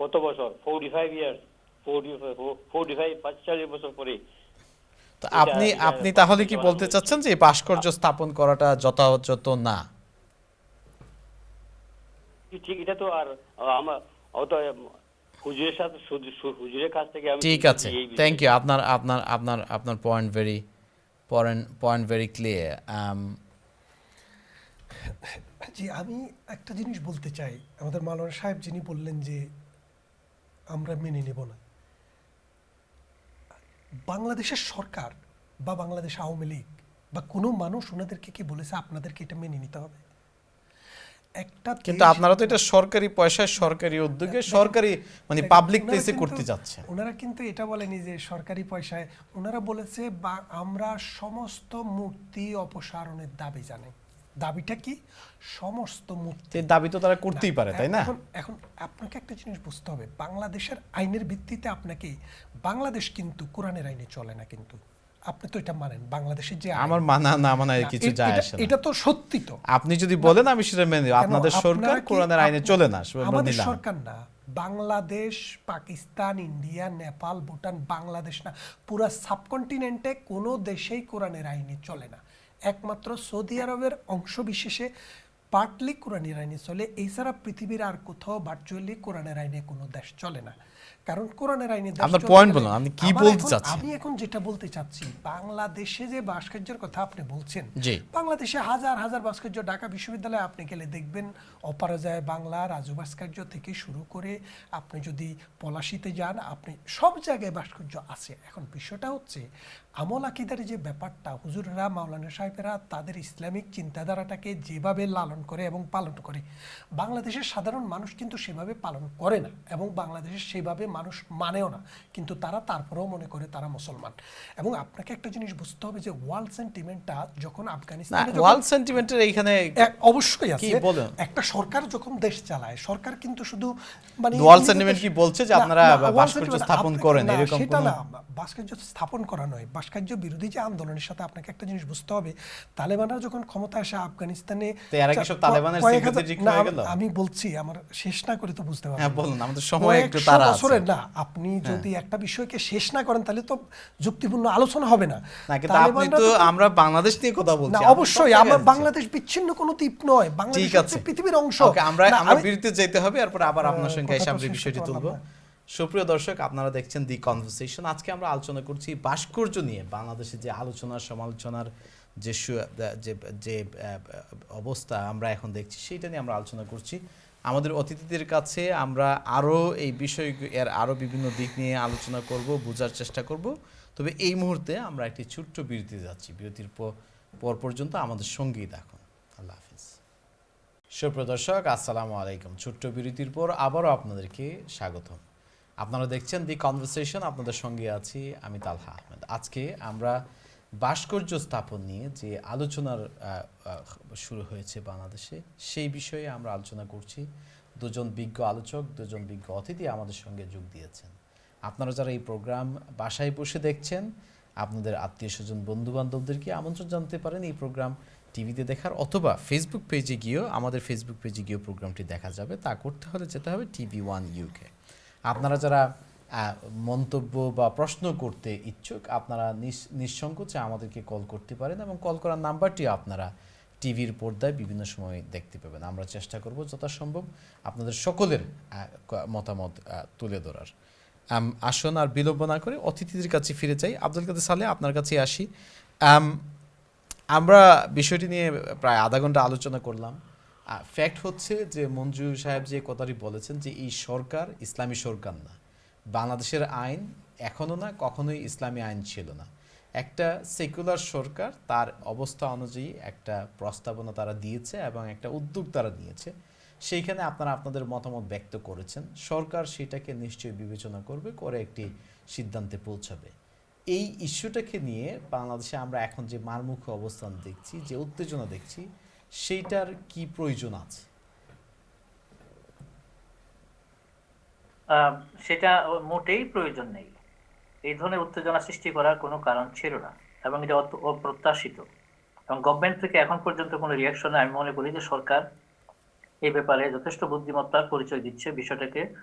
কত বছর, 45 বছর পরে। তো আপনি তাহলে কি বলতে চাচ্ছেন যে ভাস্কর্য স্থাপন করাটা যথাযথ না? ঠিক, এটা তো আর আমার হুজুরের কাছ থেকে আমি। ঠিক আছে, থ্যাংক ইউ। আপনার পয়েন্ট ভেরি ক্লিয়ার। জি, আমি একটা জিনিস বলতে চাই। আমাদের মাওলানা সাহেব যিনি বললেন যে আমরা মেনে নেব না, বাংলাদেশের সরকার বা বাংলাদেশ আওয়ামী লীগ বা কোনো মানুষ ওনাদেরকে কি বলেছে আপনাদেরকে এটা মেনে নিতে হবে? কিন্তু আপনারা তো এটা সরকারি পয়সায়, সরকারি উদ্যোগে, সরকারি মানে পাবলিক প্লেসে করতে যাচ্ছে। ওনারা কিন্তু এটা বলেনি যে সরকারি পয়সায়, ওনারা বলেছে বা আমরা সমস্ত মূর্তি অপসারণের দাবি জানাই। দাবিটা কি? সমস্ত মূর্তি দাবি তো তারা করতেই পারে, তাই না? এখন আপনাকে একটা জিনিস বুঝতে হবে, বাংলাদেশের আইনের ভিত্তিতে আপনাকে, বাংলাদেশ কিন্তু কোরআনের আইনে চলে না, কিন্তু আপনি তো এটা মানেন। বাংলাদেশের যে আমার মানা না মানা কিছু যায় আসে না, এটা তো সত্যি। তো আপনি যদি বলেন আমি সেটা মেনে নেব। আপনাদের সরকার কোরআনের আইনে চলে না, আমাদের সরকার না, বাংলাদেশ, পাকিস্তান, ইন্ডিয়া, নেপাল, ভুটান, বাংলাদেশ না, পুরো সাবকন্টিনেন্টে কোনো দেশেই কোরআনের আইনে চলে না। একমাত্র সৌদি আরবের অংশ বিশেষে পার্টলি কোরআনের আইনে চলে। এছাড়া পৃথিবীর আর কোথাও ভার্চুয়ালি কোরআনের আইনে কোনো দেশ চলে না। কারণ কোরআনের আইনে আপনার পয়েন্ট বলুন, আপনি কি বলতে চাচ্ছেন? আমি এখন যেটা বলতে চাচ্ছি, বাংলাদেশে যে ভাস্কর্যের কথা আপনি বলছেন, জি, বাংলাদেশে হাজার হাজার ভাস্কর্য, ঢাকা বিশ্ববিদ্যালয়ে আপনি গেলে দেখবেন অপরাজয় বাংলা, রাজু ভাস্কর্য থেকে শুরু করে আপনি যদি পলাশিতে যান, আপনি সব জায়গায় ভাস্কর্য আছে। এখন বিষয়টা হচ্ছে আমল আকিদার যে ব্যাপারটা, হুজুররা, মাওলানা সাহেবেরা তাদের ইসলামিক চিন্তাধারাটাকে যেভাবে লালন করে এবং পালন করে। বাংলাদেশের সাধারণ মানুষ কিন্তু সেভাবে পালন করে না এবং বাংলাদেশের সেভাবে মানুষ মানেও না, কিন্তু তারা তারপরেও মনে করে তারা মুসলমান। এবং আপনাকে একটা জিনিস বুঝতে হবে যে ওয়ার্ল্ড সেন্টিমেন্টটা যখন আফগানিস্তানে ওয়ার্ল্ড সেন্টিমেন্টের এইখানে অবশ্যই আছে। কি বলেন? একটা সরকার যখন দেশ চালায়, সরকার কিন্তু শুধু মানে ওয়ার্ল্ড সেন্টিমেন্ট কি বলছে যে আপনারা না, ওয়ার্ল্ড ভাস্কর্য সেন্টিমেন্ট স্থাপন আপনি- করেন না, এরকম সেটা কোনো না, ভাস্কর্য স্থাপন করা নয়, ভাস্কর্য বিরোধী যে আন্দোলনের সাথে আপনাকে একটা জিনিস বুঝতে হবে, তালেবানরা যখন ক্ষমতা আসে আফগানিস্তানে, তো এরা কি সব তালেবানের কয়েক হাজার- sympathetic না, হয়ে গেল? আমি বলছি, আমার শেষ না করে তো বুঝতে পারবেন হ্যাঁ না। বলুন, আমাদের সময় একটু কয়েকশো তাড়া আছে। বছরের না, আপনি যদি একটা বিষয়কে শেষ না করেন তাহলে তো যুক্তিপূর্ণ আলোচনা হবে না। না কিন্তু আপনি তালেবানরা তো আমরা বাংলাদেশ নিয়ে কথা না, বলছি। অবশ্যই আমার বাংলাদেশ বিচ্ছিন্ন কোনো দ্বীপ নয়, বাংলাদেশ ঠিক আছে, হচ্ছে পৃথিবীর অংশ। ওকে, আমরা না, আমরা আমি- বিরতিতে যেতে হবে, এরপর আবার আপনার সঙ্গে এসে কথাটা আমরা এই শেষ বিষয়টি করতে তুলবো। পারলাম সুপ্রিয় দর্শক, আপনারা দেখছেন দি কনভারসেশন। আজকে আমরা আলোচনা করছি ভাস্কর্য নিয়ে। বাংলাদেশে যে আলোচনা সমালোচনার যে যে যে অবস্থা আমরা এখন দেখছি, সেইটা নিয়ে আমরা আলোচনা করছি। আমাদের অতিথিদের কাছে আমরা আরও এই বিষয় এর আরও বিভিন্ন দিক নিয়ে আলোচনা করব, বোঝার চেষ্টা করব। তবে এই মুহূর্তে আমরা একটি ছোট্ট বিরতি যাচ্ছি। বিরতির পর পর্যন্ত আমাদের সঙ্গেই থাকুন। আল্লাহ হাফিজ। সুপ্রিয় দর্শক, আসসালামু আলাইকুম। ছোট্ট বিরতির পর আবারও আপনাদেরকে স্বাগতম। আপনারা দেখছেন দি কনভারসেশন, আপনাদের সঙ্গে আছি আমি তালহা আহমেদ। আজকে আমরা ভাস্কর্য স্থাপন নিয়ে যে আলোচনার শুরু হয়েছে বাংলাদেশে, সেই বিষয়ে আমরা আলোচনা করছি। দুজন বিজ্ঞ আলোচক, দুজন বিজ্ঞ অতিথি আমাদের সঙ্গে যোগ দিয়েছেন। আপনারা যারা এই প্রোগ্রাম বাসায় বসে দেখছেন, আপনাদের আত্মীয় স্বজন বন্ধু বান্ধবদেরকে আমন্ত্রণ জানাতে পারেন এই প্রোগ্রাম টিভিতে দেখার, অথবা ফেসবুক পেজে গিয়েও, আমাদের ফেসবুক পেজে গিয়েও প্রোগ্রামটি দেখা যাবে। তা করতে হলে যেতে হবে TV1 UK। আপনারা যারা মন্তব্য বা প্রশ্ন করতে ইচ্ছুক, আপনারা নিঃসংকোচে আমাদেরকে কল করতে পারেন এবং কল করার নাম্বারটি আপনারা টিভির পর্দায় বিভিন্ন সময় দেখতে পাবেন। আমরা চেষ্টা করব যথাসম্ভব আপনাদের সকলের মতামত তুলে ধরার। আসুন আর বিলম্ব না করে অতিথিদের কাছে ফিরে যাই। আব্দুল কাদের সালেহ, আপনার কাছে আসি। আমরা বিষয়টি নিয়ে প্রায় আধা ঘন্টা আলোচনা করলাম। ফ্যাক্ট হচ্ছে যে মঞ্জু সাহেব যে কথাটি বলেছেন যে এই সরকার ইসলামী সরকার না, বাংলাদেশের আইন এখনও না, কখনোই ইসলামী আইন ছিল না। একটা সেকুলার সরকার, তার অবস্থা অনুযায়ী একটা প্রস্তাবনা তারা দিয়েছে এবং একটা উদ্যোগ তারা নিয়েছে। সেইখানে আপনারা আপনাদের মতামত ব্যক্ত করেছেন। সরকার সেটাকে নিশ্চয়ই বিবেচনা করবে, করে একটি সিদ্ধান্তে পৌঁছাবে। এই ইস্যুটাকে নিয়ে বাংলাদেশে আমরা এখন যে মারমুখী অবস্থান দেখছি, যে উত্তেজনা দেখছি, সেইটার কি প্রয়োজন আছে? সেটা মোটেই প্রয়োজন নেই। এই ধরনের উত্তেজনা সৃষ্টি করার কোনো কারণ ছিল না এবং এটা অপ্রত্যাশিত। এবং গভর্নমেন্ট থেকে এখন পর্যন্ত কোনো রিয়াকশনে আমি মনে করি যে সরকার এই ব্যাপারে যথেষ্ট বুদ্ধিমত্তার পরিচয় দিচ্ছে। বিষয়টাকে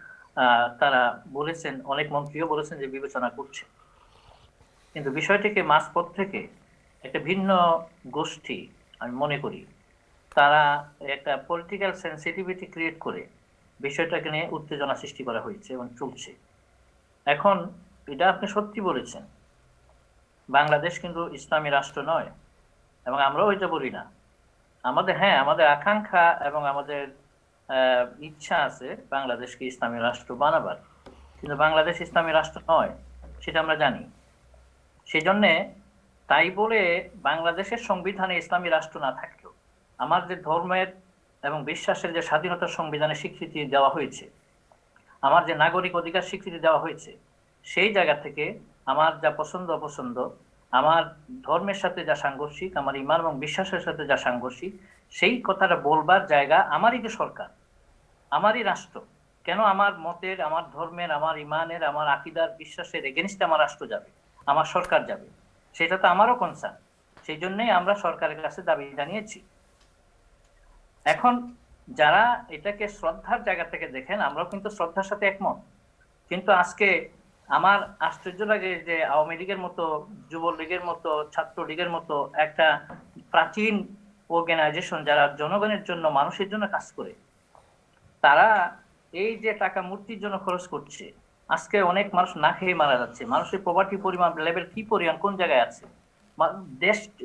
তারা বলেছেন, অনেক মন্ত্রীও বলেছেন যে বিবেচনা করছে। কিন্তু বিষয়টিকে মাঝপথ থেকে একটা ভিন্ন গোষ্ঠী, আমি মনে করি তারা একটা পলিটিক্যাল সেন্সিটিভিটি ক্রিয়েট করে বিষয়টাকে নিয়ে উত্তেজনা সৃষ্টি করা হয়েছে এবং চলছে। এখন এটা আপনি সত্যি বলেছেন, বাংলাদেশ কিন্তু ইসলামী রাষ্ট্র নয় এবং আমরাও এটা বলি না। আমাদের আকাঙ্ক্ষা এবং আমাদের ইচ্ছা আছে বাংলাদেশকে ইসলামী রাষ্ট্র বানাবার, কিন্তু বাংলাদেশ ইসলামী রাষ্ট্র নয়, সেটা আমরা জানি। সেই জন্যে তাই বলে বাংলাদেশের সংবিধানে ইসলামী রাষ্ট্র না থাকলেও আমার যে ধর্মের এবং বিশ্বাসের যে স্বাধীনতার সংবিধানে স্বীকৃতি দেওয়া হয়েছে, আমার যে নাগরিক অধিকার স্বীকৃতি দেওয়া হয়েছে, সেই জায়গা থেকে আমার যা পছন্দ অপছন্দ, আমার ধর্মের সাথে যা সাংঘর্ষিক, আমার ইমান এবং বিশ্বাসের সাথে যা সাংঘর্ষিক, সেই কথাটা বলবার জায়গা আমারই যে সরকার, আমারই রাষ্ট্র। কেন আমার মতের, আমার ধর্মের, আমার ইমানের, আমার আকিদার, বিশ্বাসের এগেনস্টে আমার রাষ্ট্র যাবে, আমার সরকার যাবে? সেটা তো আমারও কনসার্ন। সেই জন্যই আমরা সরকারের কাছে দাবি জানিয়েছি। এখন যারা এটাকে শ্রদ্ধার জায়গা থেকে দেখেন, আমরাও কিন্তু শ্রদ্ধার সাথে একমত। কিন্তু আজকে আমার আশ্চর্য লাগে যে আওয়ামী লীগের মতো, যুবলীগের মতো, ছাত্রলীগের মতো একটা প্রাচীন অর্গানাইজেশন যারা জনগণের জন্য, মানুষের জন্য কাজ করে, তারা এই যে টাকা মূর্তির জন্য খরচ করছে, আজকে অনেক মানুষ না খেয়ে মারা যাচ্ছে। মানুষের প্রপার্টি পরিমাণ লেভেল কি পরিমাণ, কোন জায়গায় আছে,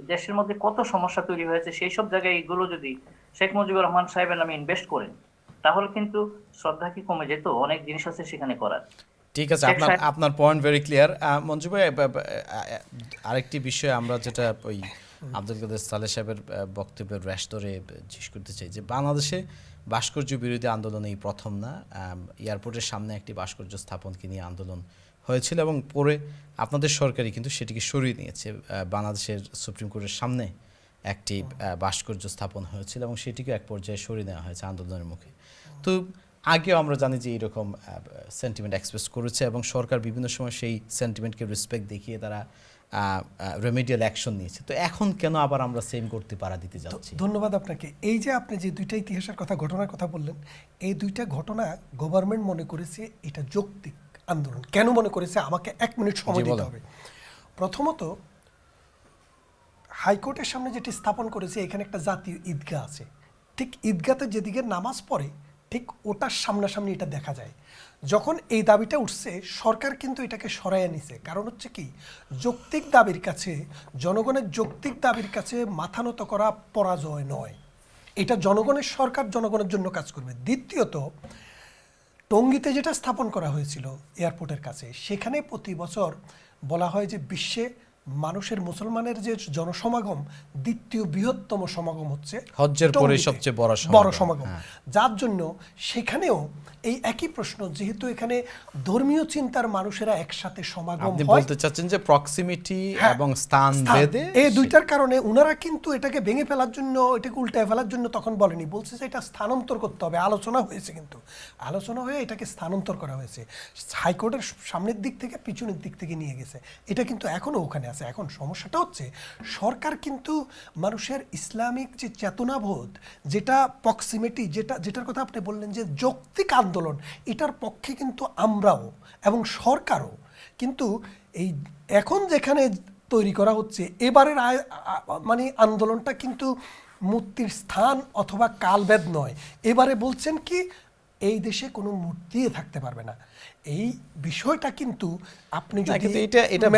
দেশের মধ্যে কত সমস্যা তৈরি হয়েছে, সেই সব জায়গায় এগুলো যদি শেখ মুজিবুর রহমান সাহেবের নামে ইনভেস্ট করেন, তাহলে কিন্তু শ্রদ্ধা কি কমে যেত? অনেক জিনিস আছে সেখানে করার। ঠিক আছে, আপনার পয়েন্ট ভেরি ক্লিয়ার। মঞ্জু ভাই, আরেকটি বিষয় আমরা যেটা ওই আব্দুল কাদের সালেহ সাহেবের বক্তব্যের রেশ ধরে জিজ্ঞেস করতে চাই যে বাংলাদেশে ভাস্কর্য বিরোধী আন্দোলন এই প্রথম না। এয়ারপোর্টের সামনে একটি ভাস্কর্য স্থাপনকে নিয়ে আন্দোলন হয়েছিল এবং পরে আপনাদের সরকারই কিন্তু সেটিকে সরিয়ে নিয়েছে। বাংলাদেশের সুপ্রিম কোর্টের সামনে একটি ভাস্কর্য স্থাপন হয়েছিল এবং সেটিকে এক পর্যায়ে সরিয়ে নেওয়া হয়েছে আন্দোলনের মুখে। তো আগেও আমরা জানি যে এইরকম সেন্টিমেন্ট এক্সপ্রেস করেছে এবং সরকার বিভিন্ন সময় সেই সেন্টিমেন্টকে রেসপেক্ট দেখিয়ে তারা রেমেডিয়াল অ্যাকশন নিয়েছে। তো এখন কেন আবার আমরা সেম করতে পারা দিতে যাচ্ছি? ধন্যবাদ আপনাকে। এই যে আপনি যে দুইটা ইতিহাসের কথা, ঘটনার কথা বললেন, এই দুইটা ঘটনা গভর্নমেন্ট মনে করেছে এটা যৌক্তিক আন্দোলন। কেন মনে করেছে আমাকে 1 মিনিট সময় দিতে হবে। প্রথমত, হাইকোর্টের সামনে যেটি স্থাপন করেছে, এখানে একটা জাতীয় ঈদগাহ আছে। ঠিক ঈদগাতে যেদিকে নামাজ পড়ে ঠিক ওটার সামনাসামনি এটা দেখা যায়। যখন এই দাবিটা উঠছে, সরকার কিন্তু এটাকে সরাইয়া নিছে। কারণ হচ্ছে কি, যৌক্তিক দাবির কাছে, জনগণের যৌক্তিক দাবির কাছে মাথা নত করা পরাজয় নয়। এটা জনগণের সরকার জনগণের জন্য কাজ করবে। দ্বিতীয়ত, টঙ্গীতে যেটা স্থাপন করা হয়েছিল এয়ারপোর্টের কাছে, সেখানে প্রতি বছর বলা হয় যে বিশ্বে মানুষের, মুসলমানের যে জনসমাগম, দ্বিতীয় বৃহত্তম সমাগম হচ্ছে হজ্জের পরে টঙ্গীতে, সবচেয়ে বড় সমাগম। যার জন্য সেখানেও এই একই প্রশ্ন, যেহেতু এখানে ধর্মীয় চিন্তার মানুষেরা একসাথে সমাগম আপনি হয়, বলতে চাচ্ছেন যে প্রক্সিমিটি এবং স্থান ভেদে এই দুইটার কারণে উনারা কিন্তু এটাকে ভেঙে ফেলার জন্য, এটাকে উল্টায় ফেলার জন্য তখন বলেনি, বলছে যে এটা স্থানান্তর করতে হবে। আলোচনা হয়েছে, কিন্তু আলোচনা হয়ে এটাকে স্থানান্তর করা হয়েছে। হাইকোর্টের সামনের দিক থেকে পিছনের দিক থেকে নিয়ে গেছে। এটা কিন্তু এখনও ওখানে আছে। এখন সমস্যাটা হচ্ছে, সরকার কিন্তু মানুষের ইসলামিক যে চেতনাবোধ, যেটা প্রক্সিমিটি, যেটার কথা আপনি বললেন যে যৌক্তিক আন্দোলন, এটার পক্ষে কিন্তু আমরাও এবং সরকারও। কিন্তু এই এখন যেখানে তৈরি করা হচ্ছে এবারের মানে আন্দোলনটা কিন্তু মূর্তির স্থান অথবা কালভেদ নয়। এবারে বলছেন কি, এই দেশে কোনো মূর্তি থাকতে পারবে না। এই বিষয়টা কিন্তু আপনি যদি এটা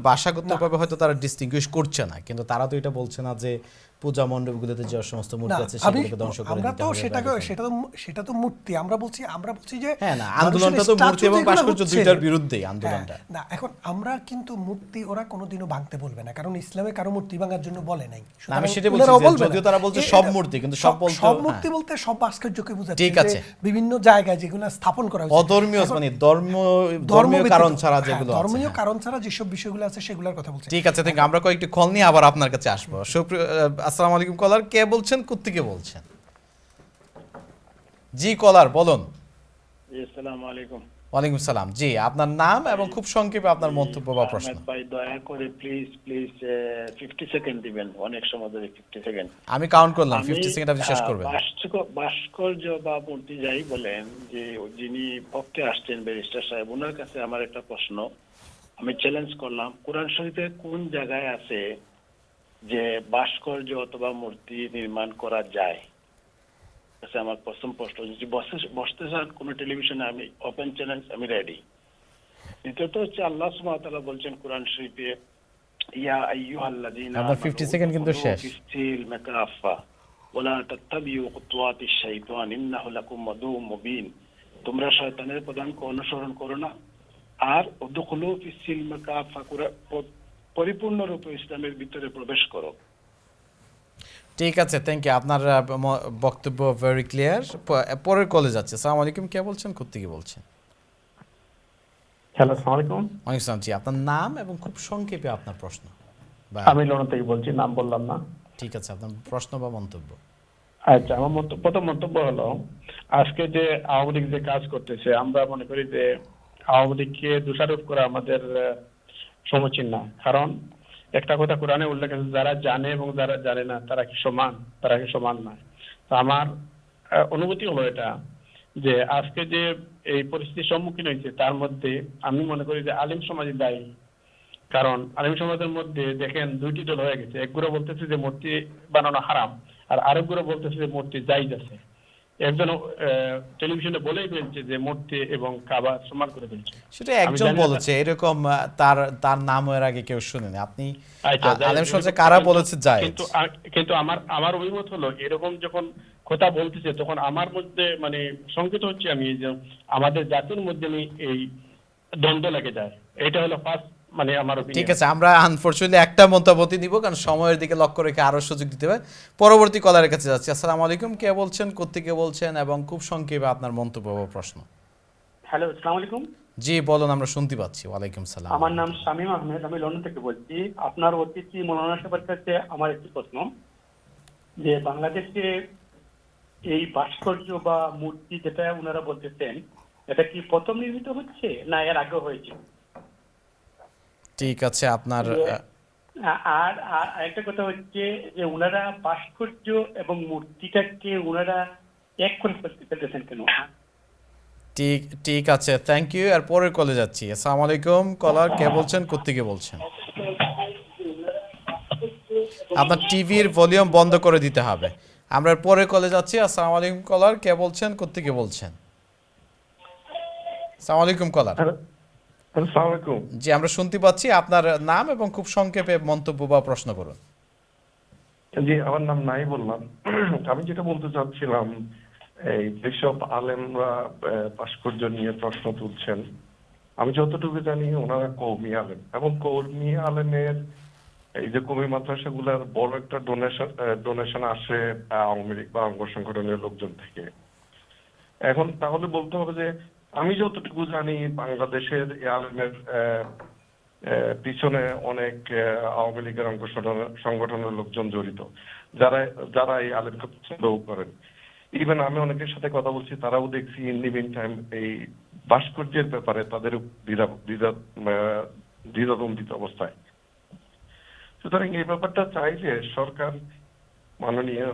ভাষাগতভাবে হয়তো তারা ডিস্টিংগুইশ করছে না, কিন্তু তারা তো এটা বলছে না যে পূজা মণ্ডপগুলোতে যে সমস্ত মূর্তি আছে সেগুলোকে ধ্বংস করে দিতে হবে। সেটা তো মূর্তি। আমরা বলছি যে হ্যাঁ, না, আন্দোলনটা তো মূর্তি এবং ভাস্কর্য দুইটার বিরুদ্ধেই আন্দোলনটা। না, এখন আমরা কিন্তু মূর্তি ওরা কোনোদিনও ভাঙতে বলবে না, কারণ ইসলামে কারো মূর্তি ভাঙার জন্য বলে নাই। আমি সেটা বলছি, যদিও তারা বলছে সব মূর্তি, কিন্তু সব মূর্তি বলতে সব ভাস্কর্যকে বোঝাচ্ছে। ঠিক আছে, বিভিন্ন জায়গায় যেগুলো স্থাপন করা হয়েছে অধর্মীয়, মানে ধর্মীয় কারণ ছাড়া যেগুলো আছে, ধর্মীয় কারণ ছাড়া যেসব বিষয়গুলো আছে সেগুলোর কথা বলছি। ঠিক আছে, আমরা কয়েকটি কল নিয়ে আবার আপনার কাছে আসবো। আসসালামু আলাইকুম কলার, কে বলছেন, কোত্থেকে বলছেন? জি কলার বলুন। আসসালামু আলাইকুম। ওয়ালাইকুম সালাম। জি, আপনার নাম এবং খুব সংক্ষেপে আপনার মন্তব্য বা প্রশ্ন। ভাই দয়া করে প্লিজ 50 সেকেন্ড দিবেন, অনেক সময় ধরে 50 সেকেন্ড আমি কাউন্ট করলাম, 50 সেকেন্ড আপনি শেষ করবেন। ভাস্কর্য বা মূর্তি যাই বলেন, যে যিনি পক্ষে আসছেন ব্যারিস্টার সাহেব, ওনার কাছে আমার একটা প্রশ্ন, আমি চ্যালেঞ্জ করলাম, কোরআন শরীফে কোন জায়গায় আছে যে ভাস্কর্য অথবা মূর্তি নির্মাণ করা যায়? আমার প্রথম প্রশ্ন, যদি বসতে চান কোনো টেলিভিশনে, আমি ওপেন চ্যালেঞ্জ, আমি রেডি। দ্বিতীয়ত হচ্ছে, আল্লাহ সুবহানাহু ওয়া তাআলা বলছেন কোরআন শরীফে, ইয়া আইয়ুহাল্লাযীনা আমানু, 50 সেকেন্ড কিন্তু শেষ। কাফা ওয়ালা তাত্তাবিউ খুতুওয়াতিশ শাইতান ইন্নাহু লাকুম আদুউম মুবিন, তোমরা শয়তানের পদাঙ্ক অনুসরণ করো না, আর উদখুলু ফিস সিলমি কাফা, পরিপূর্ণরূপে ইসলামের ভিতরে প্রবেশ করো। ঠিক আছে, থ্যাংক ইউ, আপনার বক্তব্য ভেরি ক্লিয়ার। পরের কলে যাচ্ছে। আসসালামু আলাইকুম, কে বলছেন, কোত্থেকে বলছেন? হ্যালো, আসসালামু আলাইকুম। ওয়ালাইকুম সালাম। জি, আপনার নাম এবং খুব সংক্ষেপে আপনার প্রশ্ন। আমি লন্ডন থেকে বলছি, নাম বললাম না। ঠিক আছে, আপনার প্রশ্ন বা মন্তব্য। আচ্ছা, আমার প্রথম মন্তব্য হলো, আজকে যে আওয়ামী লীগ যে কাজ করতেছে, আমরা মনে করি যে আওয়ামী লীগকে দোষারোপ করা আমাদের সমীচীন না। কারণ একটা কথা কোরআনে উল্লেখ আছে, যারা জানে এবং যারা জানে না তারা কি সমান? তারা কি সমান না? তো আমার অনুভূতি হলো এটা, যে আজকে যে এই পরিস্থিতির সম্মুখীন হয়েছে, তার মধ্যে আমি মনে করি যে আলিম সমাজই দায়ী। কারণ আলিম সমাজের মধ্যে দেখেন দুইটি দল হয়ে গেছে। একগুলো বলতেছে যে মূর্তি বানানো হারাম, আর আরেকগুলো বলতেছে যে মূর্তি জায়েজ আছে। একজন টেলিভিশনে বলেই ফেলছে যে মূর্তি এবং কাবা সমান করে ফেলছে। সেটা একজন বলেছে, এরকম তার নাম এর আগে কেউ শুনেনি। আপনি আলেম সমাজে কারা বলেছে জায়েজ? কিন্তু আমার অভিমত হলো, এরকম যখন কথা বলতেছে তখন আমার মধ্যে মানে সংকেত হচ্ছে আমি যে আমাদের জাতির মধ্যে এই দ্বন্দ্ব লেগে যায়। এটা হলো ফার্স্ট মানে আমার ঠিক opinion। আছে, আমরা আনফরচুনেটলি একটা মন্তব্যই নিব, কারণ সময়ের দিকে লক্ষ্য রেখে আরো সুযোগ দিতে হবে। পরবর্তী কলারের কাছে যাচ্ছি। আসসালামু আলাইকুম, কে বলছেন, কোত্থেকে বলছেন, এবং খুব সংক্ষেপে আপনার মন্তব্য বা প্রশ্ন। হ্যালো, আসসালামু আলাইকুম। জি বলুন, আমরা শুনতে পাচ্ছি। ওয়ালাইকুম সালাম। আমার নাম শামীম আহমেদ, আমি লন্ডন থেকে বলছি। আপনার অতিথি মৌলানা সাহেবের কাছে আমার একটি প্রশ্ন, যে বাংলাদেশে এই ভাস্কর্য বা মূর্তি যেটা ওনারা বলতেছেন, এটা কি প্রথম নির্মিত হচ্ছে না এর আগে হয়েছে? ঠিক আছে, আপনার আর আরেকটা কথা হচ্ছে যে ওনারা ভাস্কর্য এবং মূর্তিটাকে ওনারা এক করে ফেলতেছেন কেন? ঠিক আছে, থ্যাংক ইউ। আর পরের কলে যাচ্ছি। আসসালামু আলাইকুম, কলার কে বলছেন, কোত্থেকে বলছেন? আপনার টিভির ভলিউম বন্ধ করে দিতে হবে। আমরা পরের কলে যাচ্ছি। আসসালামু আলাইকুম, কলার কে বলছেন, কোত্থেকে বলছেন? আসসালামু আলাইকুম, কলার। আসসালামু আলাইকুম। জি, আমরা শুনতে পাচ্ছি। আপনার নাম এবং খুব সংক্ষেপে মন্তব্য বা প্রশ্ন করুন। জি, আমার নাম নাই বললাম। আমি যেটা বলতে চাচ্ছিলাম, এই যেসব আলেমরা ভাস্কর্য নিয়ে প্রশ্ন তুলছেন, আমি যতটুকু জানি ওনারা কওমি আলেম, এবং কওমি আলেমের এই যে কওমি মাদ্রাসাগুলোর বড় একটা ডোনেশন আসে আওয়ামী লীগ বা অঙ্গ সংগঠনের লোকজন থেকে। এখন তাহলে বলতে হবে যে আমি যতটুকু জানি বাংলাদেশের এই আলেমের পিছনে অনেক আওয়ামী লীগের অঙ্গ সংগঠনের লোকজন জড়িত, যারা এই আলেমকে পছন্দও করেন। ইভেন আমি অনেকের সাথে কথা বলছি, তারাও দেখছি ইন দি মিন টাইম এই ভাস্কর্যের ব্যাপারে তাদের দ্বিধাদ্বন্দ্বিত অবস্থায়। সুতরাং এই ব্যাপারটা চাইলে সরকার, মাননীয়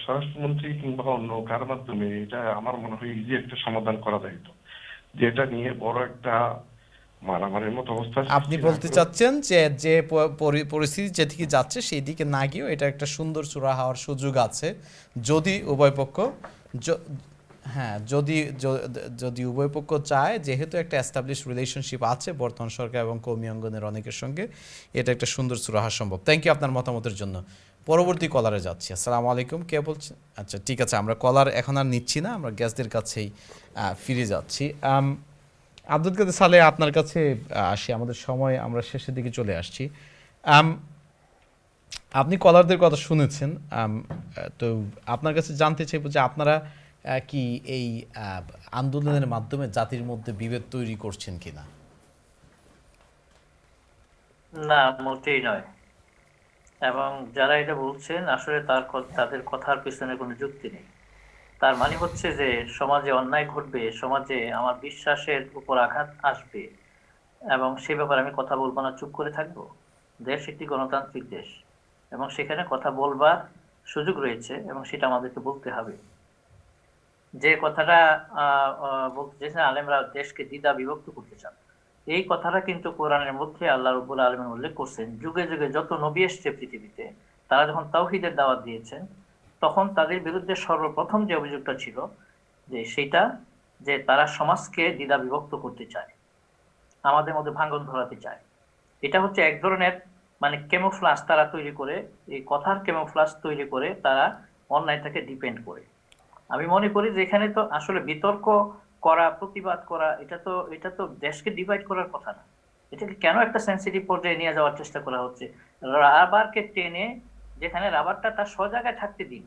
স্বরাষ্ট্রমন্ত্রী কিংবা অন্য কার মাধ্যমে এটা আমার মনে হয় ইজি একটা সমাধান করা যাইত, যেটা নিয়ে বড় একটা মারামারির মতো অবস্থা। আপনি বলতে চাচ্ছেন যে পরিস্থিতি যেদিকে যাচ্ছে সেই দিকে না গিয়েও এটা একটা সুন্দর চূড়া হওয়ার সুযোগ আছে, যদি উভয় পক্ষ যদি উভয় পক্ষ চায়। যেহেতু একটা এস্টাবলিশ রিলেশনশিপ আছে বর্তমান সরকার এবং কওমি অঙ্গনের অনেকের সঙ্গে, এটা একটা সুন্দর চূড়া হওয়া সম্ভব। থ্যাংক ইউ আপনার মতামতের জন্য। পরবর্তী কলারে যাচ্ছি। আসসালামু আলাইকুম, কে বলছেন? আচ্ছা, ঠিক আছে, আমরা কলার এখন আর নিচ্ছি না, আমরা গেস্টদের কাছেই ফিরে যাচ্ছি। আব্দুল কাদের সালে, আপনার কাছে আসি। আমাদের সময়, আমরা শেষের দিকে চলে আসছি। আপনি কলারদের কথা শুনেছেন, তো আপনার কাছে জানতে চাইব যে আপনারা কি এই আন্দোলনের মাধ্যমে জাতির মধ্যে বিভেদ তৈরি করছেন কিনা? না, মোটেই নয়। এবং যারা এটা বলছেন আসলে তাদের কথার পিছনে কোনো যুক্তি নেই। তার মানে হচ্ছে যে সমাজে অন্যায় ঘটবে, সমাজে আমার বিশ্বাসের উপর আঘাত আসবে, এবং সে ব্যাপারে আমি কথা বলবো না, চুপ করে থাকবো? দেশ একটি গণতান্ত্রিক দেশ, এবং সেখানে কথা বলবার সুযোগ রয়েছে, এবং সেটা আমাদেরকে বলতে হবে। যে কথাটা বলতে চেয়েছেন আলেমরা দেশকে দ্বিধা বিভক্ত করতে চান, এই কথাটা কিন্তু কোরআনের মধ্যে আল্লাহ রাব্বুল আলামিন উল্লেখ করছেন। যুগে যুগে যত নবী এসেছে পৃথিবীতে, তারা যখন তাওহীদের দাওয়াত দিয়েছেন, তখন তাদের বিরুদ্ধে সর্বপ্রথম যে অভিযোগটা ছিল যে তারা সমাজকে দ্বিধা বিভক্ত করতে চায়, আমাদের মধ্যে ভাঙন ধরাতে চায়। এটা হচ্ছে এক ধরনের মানে ক্যামোফ্লাজ তারা তৈরি করে, এই কথার ক্যামোফ্লাজ তৈরি করে তারা অন্যায়টাকে ডিপেন্ড করে। আমি মনে করি যে এখানে তো আসলে বিতর্ক করা, প্রতিবাদ করা, এটা তো দেশকে ডিভাইড করার কথা না। এটাকে কেন একটা সেন্সিটিভ পর্যায়ে নিয়ে যাওয়ার চেষ্টা করা হচ্ছে? রাবারকে টেনে, যেখানে রাবারটা তার জায়গায় থাকতে দিন।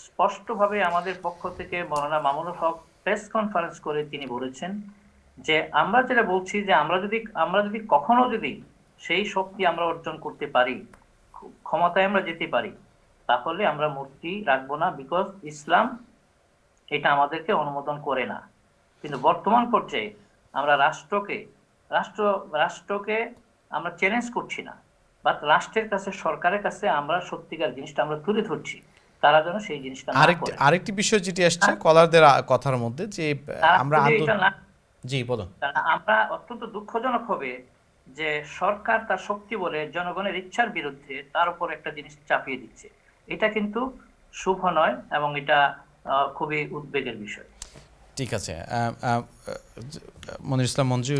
স্পষ্টভাবে আমাদের পক্ষ থেকে মৌলানা মামুনুল হক প্রেস কনফারেন্স করে তিনি বলেছেন যে আমরা যেটা বলছি যে আমরা যদি কখনো সেই শক্তি আমরা অর্জন করতে পারি, ক্ষমতায় আমরা যেতে পারি, তাহলে আমরা মূর্তি রাখবো না, বিকজ ইসলাম এটা আমাদেরকে অনুমোদন করে না। কিন্তু বর্তমান পর্যায়ে আমরা রাষ্ট্রকে আমরা চ্যালেঞ্জ করছি না, বাট রাষ্ট্রের কাছে, সরকারের কাছে আমরা সত্যিকার জিনিসটা আমরা তুলে ধরছি, তারা যেন সেই জিনিসটা না করে। আরেকটি বিষয় যেটি আসছে কলারদের কথার মধ্যে, যে আমরা জি বলুন। আমরা অত্যন্ত দুঃখজনক হবে যে সরকার তার শক্তি বলে জনগণের ইচ্ছার বিরুদ্ধে তার উপর একটা জিনিস চাপিয়ে দিচ্ছে। এটা কিন্তু শুভ নয়, এবং এটা খুবই উদ্বেগের বিষয়। ঠিক আছে, মনির ইসলাম মঞ্জু,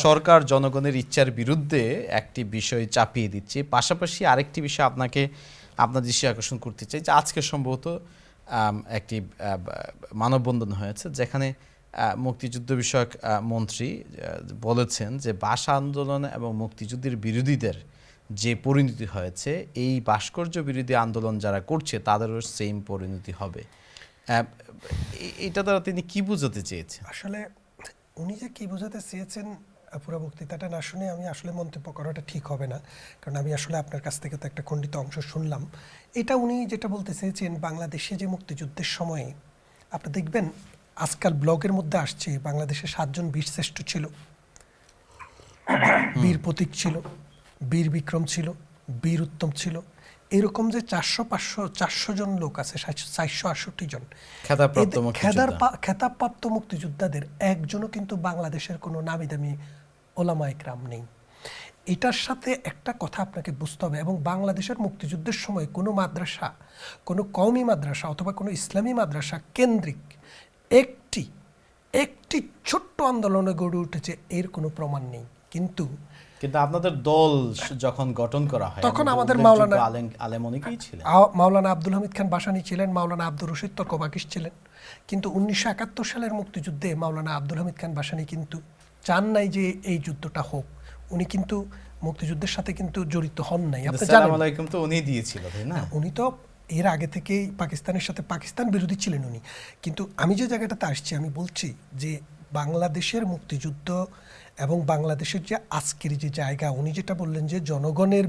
সরকার জনগণের ইচ্ছার বিরুদ্ধে একটি বিষয় চাপিয়ে দিচ্ছে। পাশাপাশি আরেকটি বিষয় আপনার দৃষ্টি আকর্ষণ করতে চাই, যে আজকে সম্ভবত একটি মানববন্ধন হয়েছে, যেখানে মুক্তিযুদ্ধ বিষয়ক মন্ত্রী বলেছেন যে ভাষা আন্দোলন এবং মুক্তিযুদ্ধের বিরোধীদের যে পরিণতি হয়েছে, এই ভাস্কর্য বিরোধী আন্দোলন যারা করছে তাদেরও সেম পরিণতি হবে। এটা দ্বারা তিনি কি বোঝাতে চেয়েছেন? আসলে উনি যে কি বোঝাতে চেয়েছেন পুরো বক্তৃতাটা না শুনে আমি আসলে মন্তব্য করাটা ঠিক হবে না, কারণ আমি আসলে আপনার কাছ থেকে তো একটা খণ্ডিত অংশ শুনলাম। এটা উনি যেটা বলতে চেয়েছেন, বাংলাদেশে যে মুক্তিযুদ্ধের সময়ে আপনি দেখবেন আজকাল ব্লগের মধ্যে আসছে বাংলাদেশে 7 জন বীর শ্রেষ্ঠ ছিল, বীর প্রতীক ছিল, বীর বিক্রম ছিল, বীর উত্তম ছিল, এরকম যে 400-500-400 জন লোক আছে, 468 জন খেতাবপ্রাপ্ত মুক্তিযোদ্ধাদের একজনও কিন্তু বাংলাদেশের কোনো নামি দামি ওলামা ইকরাম নেই। এটার সাথে একটা কথা আপনাকে বুঝতে হবে, এবং বাংলাদেশের মুক্তিযুদ্ধের সময় কোনো মাদ্রাসা, কোনো কওমি মাদ্রাসা অথবা কোনো ইসলামী মাদ্রাসা কেন্দ্রিক একটি ছোট্ট আন্দোলনে গড়ে উঠেছে এর কোনো প্রমাণ নেই। কিন্তু আপনাদের দল যখন গঠন করা হয় তখন আমাদের মাওলানা আব্দুল হামিদ খান বাসানী ছিলেন, মাওলানা আব্দুর রশিদ তর্কবাকিশ ছিলেন। কিন্তু 1971 সালের মুক্তিযুদ্ধে মাওলানা আব্দুল হামিদ খান বাসানী কিন্তু চান নাই যে এই যুদ্ধটা হোক। উনি কিন্তু মুক্তিযুদ্ধের সাথে কিন্তু জড়িত হন নাই। আপনি জানেন উনি তো এর আগে থেকেই পাকিস্তানের সাথে পাকিস্তান বিরোধী ছিলেন উনি। কিন্তু আমি যে জায়গাটাতে আসছি, আমি বলছি যে বাংলাদেশের মুক্তিযুদ্ধ এবং বাংলাদেশের যে আজকের যে জায়গা, উনি যেটা বললেন যে জনগণের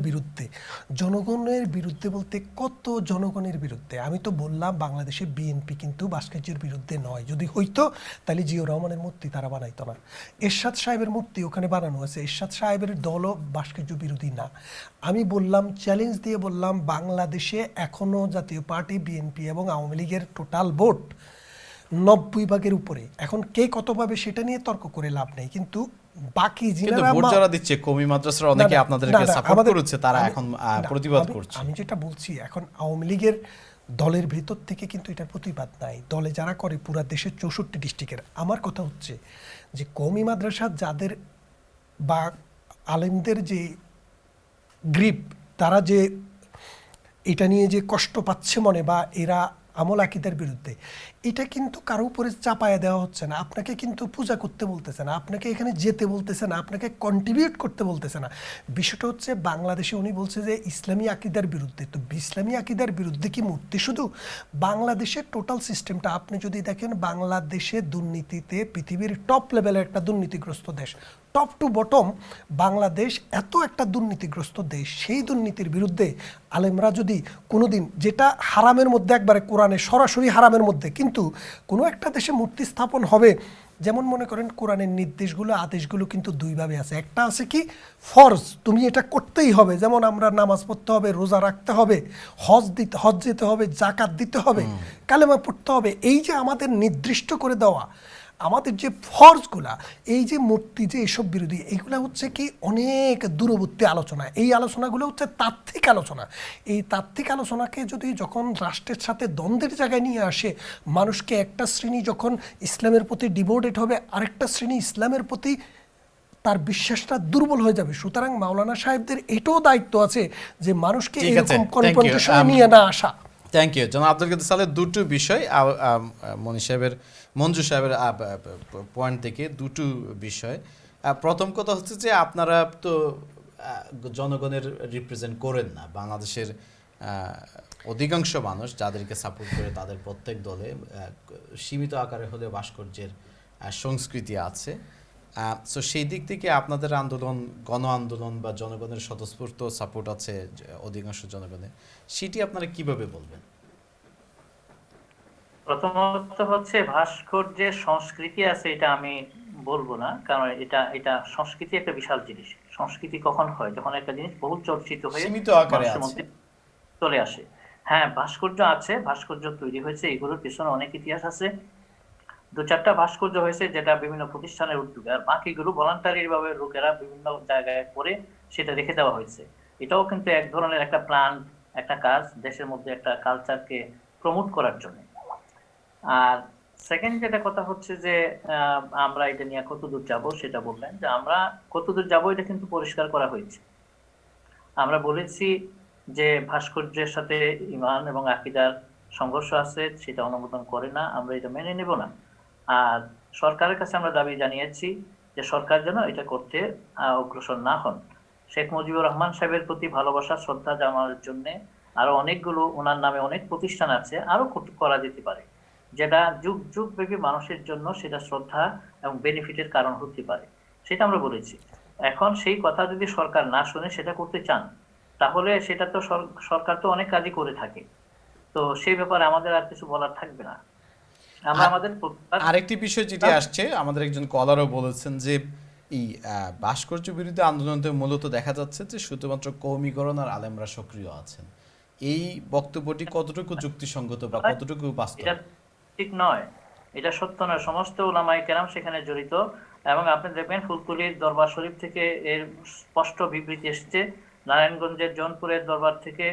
বিরুদ্ধে বলতে কত জনগণের বিরুদ্ধে? আমি তো বললাম বাংলাদেশে বিএনপি কিন্তু ভাস্কর্যের বিরুদ্ধে নয়। যদি হইতো তাহলে জিয়াউর রহমানের মূর্তি তারা বানাইতো না। এরশাদ সাহেবের মূর্তি ওখানে বানানো আছে, এরশাদ সাহেবের দলও ভাস্কর্য বিরোধী না। আমি বললাম, চ্যালেঞ্জ দিয়ে বললাম, বাংলাদেশে এখনো জাতীয় পার্টি, বিএনপি এবং আওয়ামী লীগের টোটাল ভোট 90 ভাগের উপরে। এখন কে কত পাবে সেটা নিয়ে তর্ক করে লাভ নেই। কিন্তু বাকি আমি যেটা বলছি, এখন আওয়ামী লীগের দলের ভেতর থেকে কিন্তু এটার প্রতিবাদ নাই। দলে যারা করে পুরা দেশের 64 ডিস্ট্রিক্টের। আমার কথা হচ্ছে যে কওমি মাদ্রাসা যাদের বা আলেমদের যে গ্রিপ, তারা যে এটা নিয়ে যে কষ্ট পাচ্ছে মনে, বা এরা আমল আকিদার বিরুদ্ধে, এটা কিন্তু কারো উপরে চাপায়া দেওয়া হচ্ছে না। আপনাকে কিন্তু পূজা করতে বলতেছে না, আপনাকে এখানে যেতে বলতেছে না, আপনাকে কন্ট্রিবিউট করতে বলতেছে না। বিষয়টা হচ্ছে বাংলাদেশে উনি বলছে যে ইসলামী আকিদার বিরুদ্ধে। তো ইসলামী আকিদার বিরুদ্ধে কি মূর্তি শুধু? বাংলাদেশের টোটাল সিস্টেমটা আপনি যদি দেখেন, বাংলাদেশে দুর্নীতিতে পৃথিবীর টপ লেভেলের একটা দুর্নীতিগ্রস্ত দেশ, টপ টু বটম বাংলাদেশ এত একটা দুর্নীতিগ্রস্ত দেশ। সেই দুর্নীতির বিরুদ্ধে আলেমরা যদি কোনোদিন, যেটা হারামের মধ্যে, একবারে কোরআনে সরাসরি হারামের মধ্যে, কিন্তু কোনো একটা দেশে মূর্তি স্থাপন হবে, যেমন মনে করেন কোরআনের নির্দেশগুলো, আদেশগুলো কিন্তু দুইভাবে আছে। একটা আছে কি ফরজ, তুমি এটা করতেই হবে, যেমন আমরা নামাজ পড়তে হবে, রোজা রাখতে হবে, হজ যেতে হবে, জাকাত দিতে হবে, কালেমা পড়তে হবে। এই যে আমাদের নির্দিষ্ট করে দেওয়া আমাদের যে ফরজগুলা, এই যে মূর্তি যে এসব বিরোধী, এইগুলা হচ্ছে কি অনেক দূরবর্তী আলোচনা। এই আলোচনাগুলো হচ্ছে তাত্ত্বিক আলোচনা। এই তাত্ত্বিক আলোচনাকে যদি যখন রাষ্ট্রের সাথে দ্বন্দ্বের জায়গায় নিয়ে আসে, মানুষকে একটা শ্রেণী যখন ইসলামের প্রতি ডিভোটেড হবে, আরেকটা শ্রেণী ইসলামের প্রতি তার বিশ্বাসটা দুর্বল হয়ে যাবে। সুতরাং মাওলানা সাহেবদের এটাও দায়িত্ব আছে যে মানুষকে এরকম কনফ্রন্টেশনে নিয়ে না আসা। থ্যাংক ইউ জনাব আব্দুল কাদের সালেহ। দুটো বিষয় মঞ্জু সাহেবের পয়েন্ট থেকে দুটো বিষয়। প্রথম কথা হচ্ছে যে আপনারা তো জনগণের রিপ্রেজেন্ট করেন না। বাংলাদেশের অধিকাংশ মানুষ যাদেরকে সাপোর্ট করে তাদের প্রত্যেক দলে সীমিত আকারে হলেও ভাস্কর্যের সংস্কৃতি আছে। সো সেই দিক থেকে আপনাদের আন্দোলন গণ আন্দোলন বা জনগণের স্বতঃস্ফূর্ত সাপোর্ট আছে অধিকাংশ জনগণের, সেটি আপনারা কিভাবে বলবেন? প্রথমত হচ্ছে ভাস্কর্যের সংস্কৃতি আছে এটা আমি বলবো না, কারণ এটা সংস্কৃতি একটা বিশাল জিনিস। সংস্কৃতি কখন হয়? যখন একটা জিনিস বহু চর্চিত হয়ে চলে আসে। হ্যাঁ, ভাস্কর্য আছে, ভাস্কর্য তৈরি হয়েছে, এগুলোর পিছনে অনেক ইতিহাস আছে। 2-4টা ভাস্কর্য হয়েছে যেটা বিভিন্ন প্রতিষ্ঠানের উদ্যোগে, আর বাকিগুলো ভলান্টারি ভাবে লোকেরা বিভিন্ন জায়গায় করে সেটা রেখে দেওয়া হয়েছে। এটাও কিন্তু এক ধরনের একটা প্ল্যান, একটা কাজ দেশের মধ্যে একটা কালচারকে প্রমোট করার জন্য। আর সেকেন্ড যেটা কথা হচ্ছে যে আমরা এটা নিয়ে কতদূর যাব সেটা বললেন, যে আমরা কতদূর যাব এটা কিন্তু পরিষ্কার করা হয়েছে। আমরা বলেছি যে ভাস্কর্যের সাথে ঈমান এবং আকীদার সংঘর্ষ আছে, সেটা অনুমোদন করে না, আমরা এটা মেনে নেব না। আর সরকারের কাছে আমরা দাবি জানিয়েছি যে সরকার যেন এটা করতে অগ্রসর না হন। শেখ মুজিবুর রহমান সাহেবের প্রতি ভালোবাসা শ্রদ্ধা জানানোর জন্য আরো অনেকগুলো, ওনার নামে অনেক প্রতিষ্ঠান আছে, আরো করা যেতে পারে, যেটা যুগ যুগ ব্যাপী মানুষের জন্য সেটা শ্রদ্ধা এবং বেনিফিটের কারণ হতে পারে, সেটা আমরা বলেছি। এখন সেই কথা যদি সরকার না শুনে সেটা করতে চান, তাহলে সেটা তো সরকার তো অনেক কাজই করে থাকে, তো সেই ব্যাপারে আমাদের আর কিছু বলার থাকবে না। আমরা আমাদের আরেকটি বিষয় যেটি আসছে, আমাদের একজন কলারও বলেছেন যে এই ভাস্কর্য বিরোধী আন্দোলনতে মূলত দেখা যাচ্ছে যে শুধুমাত্র কওমিকরণ আর আলেমরা সক্রিয় আছেন। এই বক্তব্যটি কতটুকু যুক্তিসঙ্গত বা কতটুকু বাস্তব? এটা ঠিক নয়, এটা সত্য নয়। সমস্ত উলামায়ে কেরাম সেখানে জড়িত, এবং আপনি দেখবেন ফুলকুলির দরবার শরীফ থেকে এর স্পষ্ট বিবৃতি এসেছে। নারায়ণগঞ্জের জৌনপুরের দরবার থেকে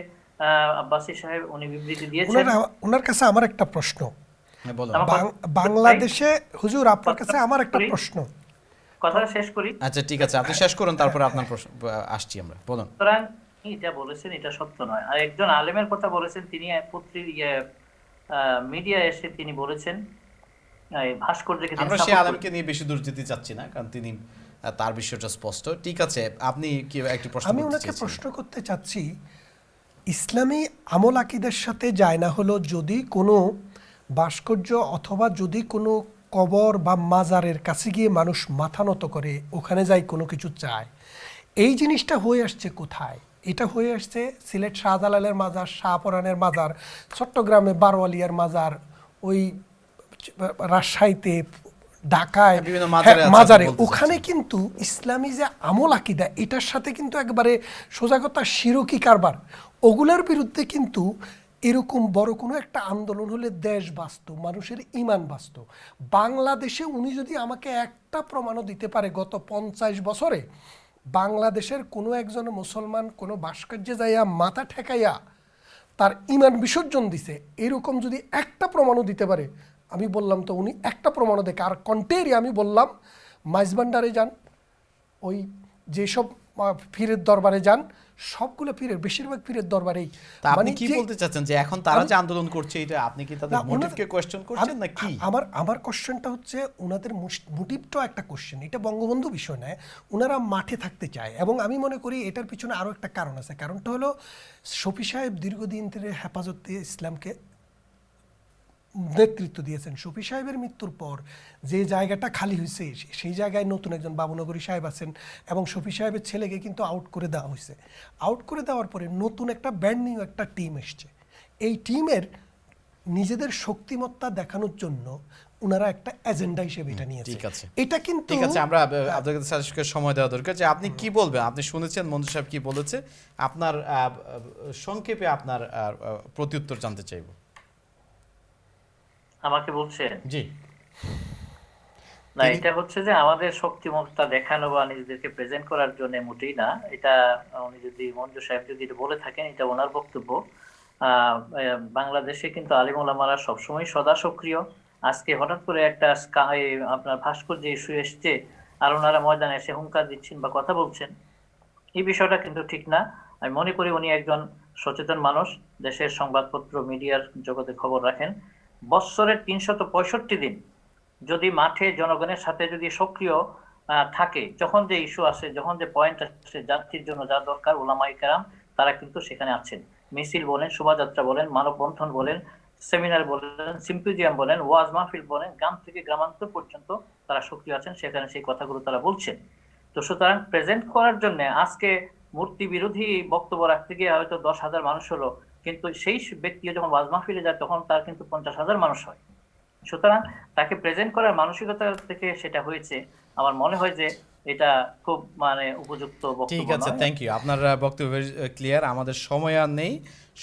আব্বাসী সাহেব উনি বিবৃতি দিয়েছেন। ওনার কাছে আমার একটা প্রশ্ন, বাংলাদেশে হুজুর আপনার কাছে আমার একটা প্রশ্ন, কথাটা শেষ করি। আচ্ছা ঠিক আছে, আপনি শেষ করুন, তারপরে আপনার প্রশ্ন আসছি আমরা, বলুন। সুতরাং এটা বলেছেন এটা সত্য নয়। আর একজন আলেমের কথা বলেছেন, তিনি মিডিয়া এসে তিনি বলেছেন ভাস্কর্যকে, আমরা সেই আলেমকে নিয়ে বেশি দূর যেতে চাচ্ছি না, কারণ তিনি তার বিষয়টা স্পষ্ট। ঠিক আছে, আপনি কি একটি প্রশ্ন? আমি ওনাকে প্রশ্ন করতে চাচ্ছি, ইসলামী আমল আকীদার সাথে যায় না হলো যদি কোনো ভাস্কর্য অথবা যদি কোনো কবর বা মাজারের কাছে গিয়ে মানুষ মাথা নত করে, ওখানে যাই কোনো কিছু চায়, এই জিনিসটা হয়ে আসছে কোথায়? এটা হয়ে আসছে সিলেট শাহজালালের মাজার, শাহপরানের মাজার, চট্টগ্রামে বারোয়ালিয়ার মাজার, ওই রাজশাহীতে, ঢাকায় মাজারে, ওখানে কিন্তু ইসলামী যে আমল আকীদা এটার সাথে কিন্তু একবারে সোজা কথা শিরকি কারবার, ওগুলোর বিরুদ্ধে কিন্তু এরকম বড় কোনো একটা আন্দোলন হলে দেশ বাঁচত, মানুষের ঈমান বাঁচত। বাংলাদেশে উনি যদি আমাকে একটা প্রমাণও দিতে পারে গত 50 বছরে বাংলাদেশের কোনো একজন মুসলমান কোনো ভাস্কর্যে যাইয়া মাথা ঠেকাইয়া তার ঈমান বিসর্জন দিছে, এরকম যদি একটা প্রমাণও দিতে পারে, আমি বললাম তো উনি একটা প্রমাণও দেখে। আর কন্টেরি আমি বললাম মাইজবান্ডারে যান, ওই যেসব পীরের দরবারে যান, সবগুলো পীরের, বেশিরভাগ পীরের দরবারেই। আপনি কি বলতে চাচ্ছেন যে এখন তারা যে আন্দোলন করছে, এটা আপনি কি তাদের মোটিভকে কোশ্চেন করছেন না কি? আমার কোশ্চেনটা হচ্ছে ওনাদের মোটিভটাও একটা কোশ্চেন, এটা বঙ্গবন্ধু বিষয় নয়, ওনারা মাঠে থাকতে চায়। এবং আমি মনে করি এটার পিছনে আরও একটা কারণ আছে। কারণটা হলো শফি সাহেব দীর্ঘদিন ধরে হেফাজতে ইসলামকে নেতৃত্ব দিয়েছেন। শফি সাহেবের মৃত্যুর পর যে জায়গাটা খালি হয়েছে, সেই জায়গায় নতুন একজন বাবুনগরী সাহেব আছেন, এবং শফি সাহেবের ছেলেকে কিন্তু আউট করে দেওয়া হয়েছে। আউট করে দেওয়ার পরে নতুন একটা ব্র্যান্ড নিউ একটা টিম এসছে। এই টিমের নিজেদের শক্তিমত্তা দেখানোর জন্য ওনারা একটা এজেন্ডা হিসেবে এটা নিয়েছে। ঠিক আছে, এটা কিন্তু ঠিক আছে, আমরা আপনাদের সাজেশনকে সময় দেওয়া দরকার যে আপনি কি বলবেন। আপনি শুনেছেন মঞ্জু সাহেব কি বলেছে, আপনার সংক্ষেপে আপনার প্রত্যুত্তর জানতে চাইব। আমাকে বলছেন? জি না, এটা হচ্ছে যে আমাদের শক্তিমত্তা দেখানো বা নিজেদেরকে প্রেজেন্ট করার জন্য মোটেই না। এটা উনি যদি, মঞ্জু সাহেব যদি এটা বলে থাকেন, এটা ওনার বক্তব্য। বাংলাদেশে কিন্তু আলিম ওলামারা সবসময় সদা সক্রিয়। আজকে হঠাৎ করে একটা আপনার ভাস্কর্য ইস্যু এসছে আর ওনারা ময়দানে এসে হুঙ্কার দিচ্ছেন বা কথা বলছেন, এই বিষয়টা কিন্তু ঠিক না। আমি মনে করি উনি একজন সচেতন মানুষ, দেশের সংবাদপত্র মিডিয়ার জগতে খবর রাখেন। বৎসরের 365 দিন যদি মাঠে জনগণের সাথে যদি সক্রিয় থাকে, যখন যে ইস্যু আসে, যখন যে পয়েন্ট আসে, জাতির জন্য যা দরকার, উলামায়ে কেরাম তারা কিন্তু সেখানে আছেন। মিছিল বলেন, শোভাযাত্রা বলেন, মানববন্ধন বলেন, সেমিনার বলেন, সিম্পোজিয়াম বলেন, ওয়াজ মাহফিল বলেন, গ্রাম থেকে গ্রামান্তর পর্যন্ত তারা সক্রিয় আছেন, সেখানে সেই কথাগুলো তারা বলছেন। তো সুতরাং প্রেজেন্ট করার জন্য আজকে মূর্তি বিরোধী বক্তব্য রাখতে গিয়ে হয়তো 10,000 মানুষ হলো, কিন্তু সেই ব্যক্তিও যখন ওয়াজ মাহফিলে যায় তখন তার কিন্তু 50,000 মানুষ হয়। সুতরাং তাকে প্রেজেন্ট করার মানসিকতা থেকে সেটা হয়েছে। আমার মনে হয় যে এটা খুব উপযুক্ত বক্তব্য। ঠিক আছে, থ্যাংক ইউ, আপনার বক্তব্য ক্লিয়ার। আমাদের সময় আর নেই।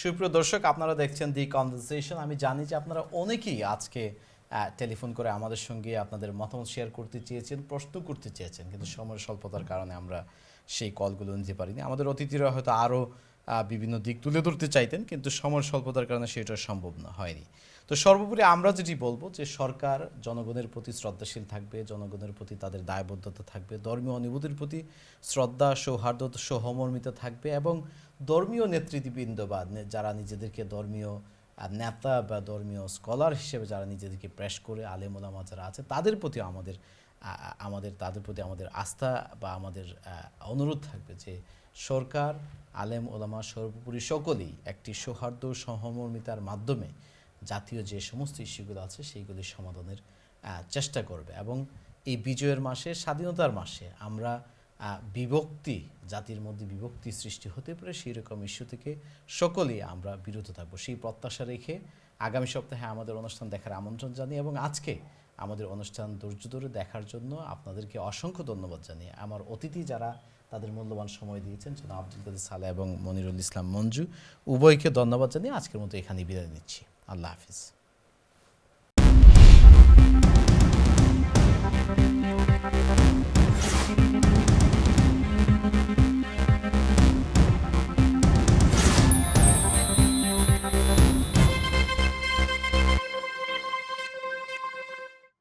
সুপ্রিয় দর্শক, আপনারা দেখছেন দি কনভারসেশন। আমি জানি যে আপনারা অনেকেই আজকে টেলিফোন করে আমাদের সঙ্গে আপনাদের মতামত শেয়ার করতে চেয়েছেন, প্রশ্ন করতে চেয়েছেন, কিন্তু সময়ের স্বল্পতার কারণে আমরা সেই কলগুলো নিতে পারিনি। আমাদের অতিথিরা হয়তো আরও বিভিন্ন দিক তুলে ধরতে চাইতেন, কিন্তু সময়ের স্বল্পতার কারণে সেটা সম্ভব হয়নি। তো সর্বোপরি আমরা যেটি বলবো যে সরকার জনগণের প্রতি শ্রদ্ধাশীল থাকবে, জনগণের প্রতি তাদের দায়বদ্ধতা থাকবে, ধর্মীয় অনুভূতির প্রতি শ্রদ্ধা, সৌহার্দ্য, সহমর্মিতা থাকবে, এবং ধর্মীয় নেতৃবৃন্দ বা যারা নিজেদেরকে ধর্মীয় নেতা বা ধর্মীয় স্কলার হিসেবে যারা নিজেদেরকে প্রেস করে, আলেম ওলামা যারা আছে, তাদের প্রতি আমাদের আস্থা বা আমাদের অনুরোধ থাকবে যে সরকার, আলেম ওলামা সর্বোপরি সকলেই একটি সৌহার্দ্য সহমর্মিতার মাধ্যমে জাতীয় যে সমস্ত ইস্যুগুলো আছে সেইগুলির সমাধানের চেষ্টা করবে। এবং এই বিজয়ের মাসে, স্বাধীনতার মাসে আমরা জাতির মধ্যে বিভক্তি সৃষ্টি হতে পারে সেই রকম ইস্যু থেকে সকলেই আমরা বিরত থাকবো, সেই প্রত্যাশা রেখে আগামী সপ্তাহে আমাদের অনুষ্ঠান দেখার আমন্ত্রণ জানিয়ে এবং আজকে আমাদের অনুষ্ঠান ধৈর্য ধরে দেখার জন্য আপনাদেরকে অসংখ্য ধন্যবাদ জানিয়ে আমার অতিথি যারা তাদের মূল্যবান সময় দিয়েছেন, জনাব আব্দুল কাদের সালেহ এবং মনিরুল ইসলাম মঞ্জু, উভয়কে ধন্যবাদ জানিয়ে আজকের মতো এখানেই বিদায় নিচ্ছি। আল্লাহ হাফিজ।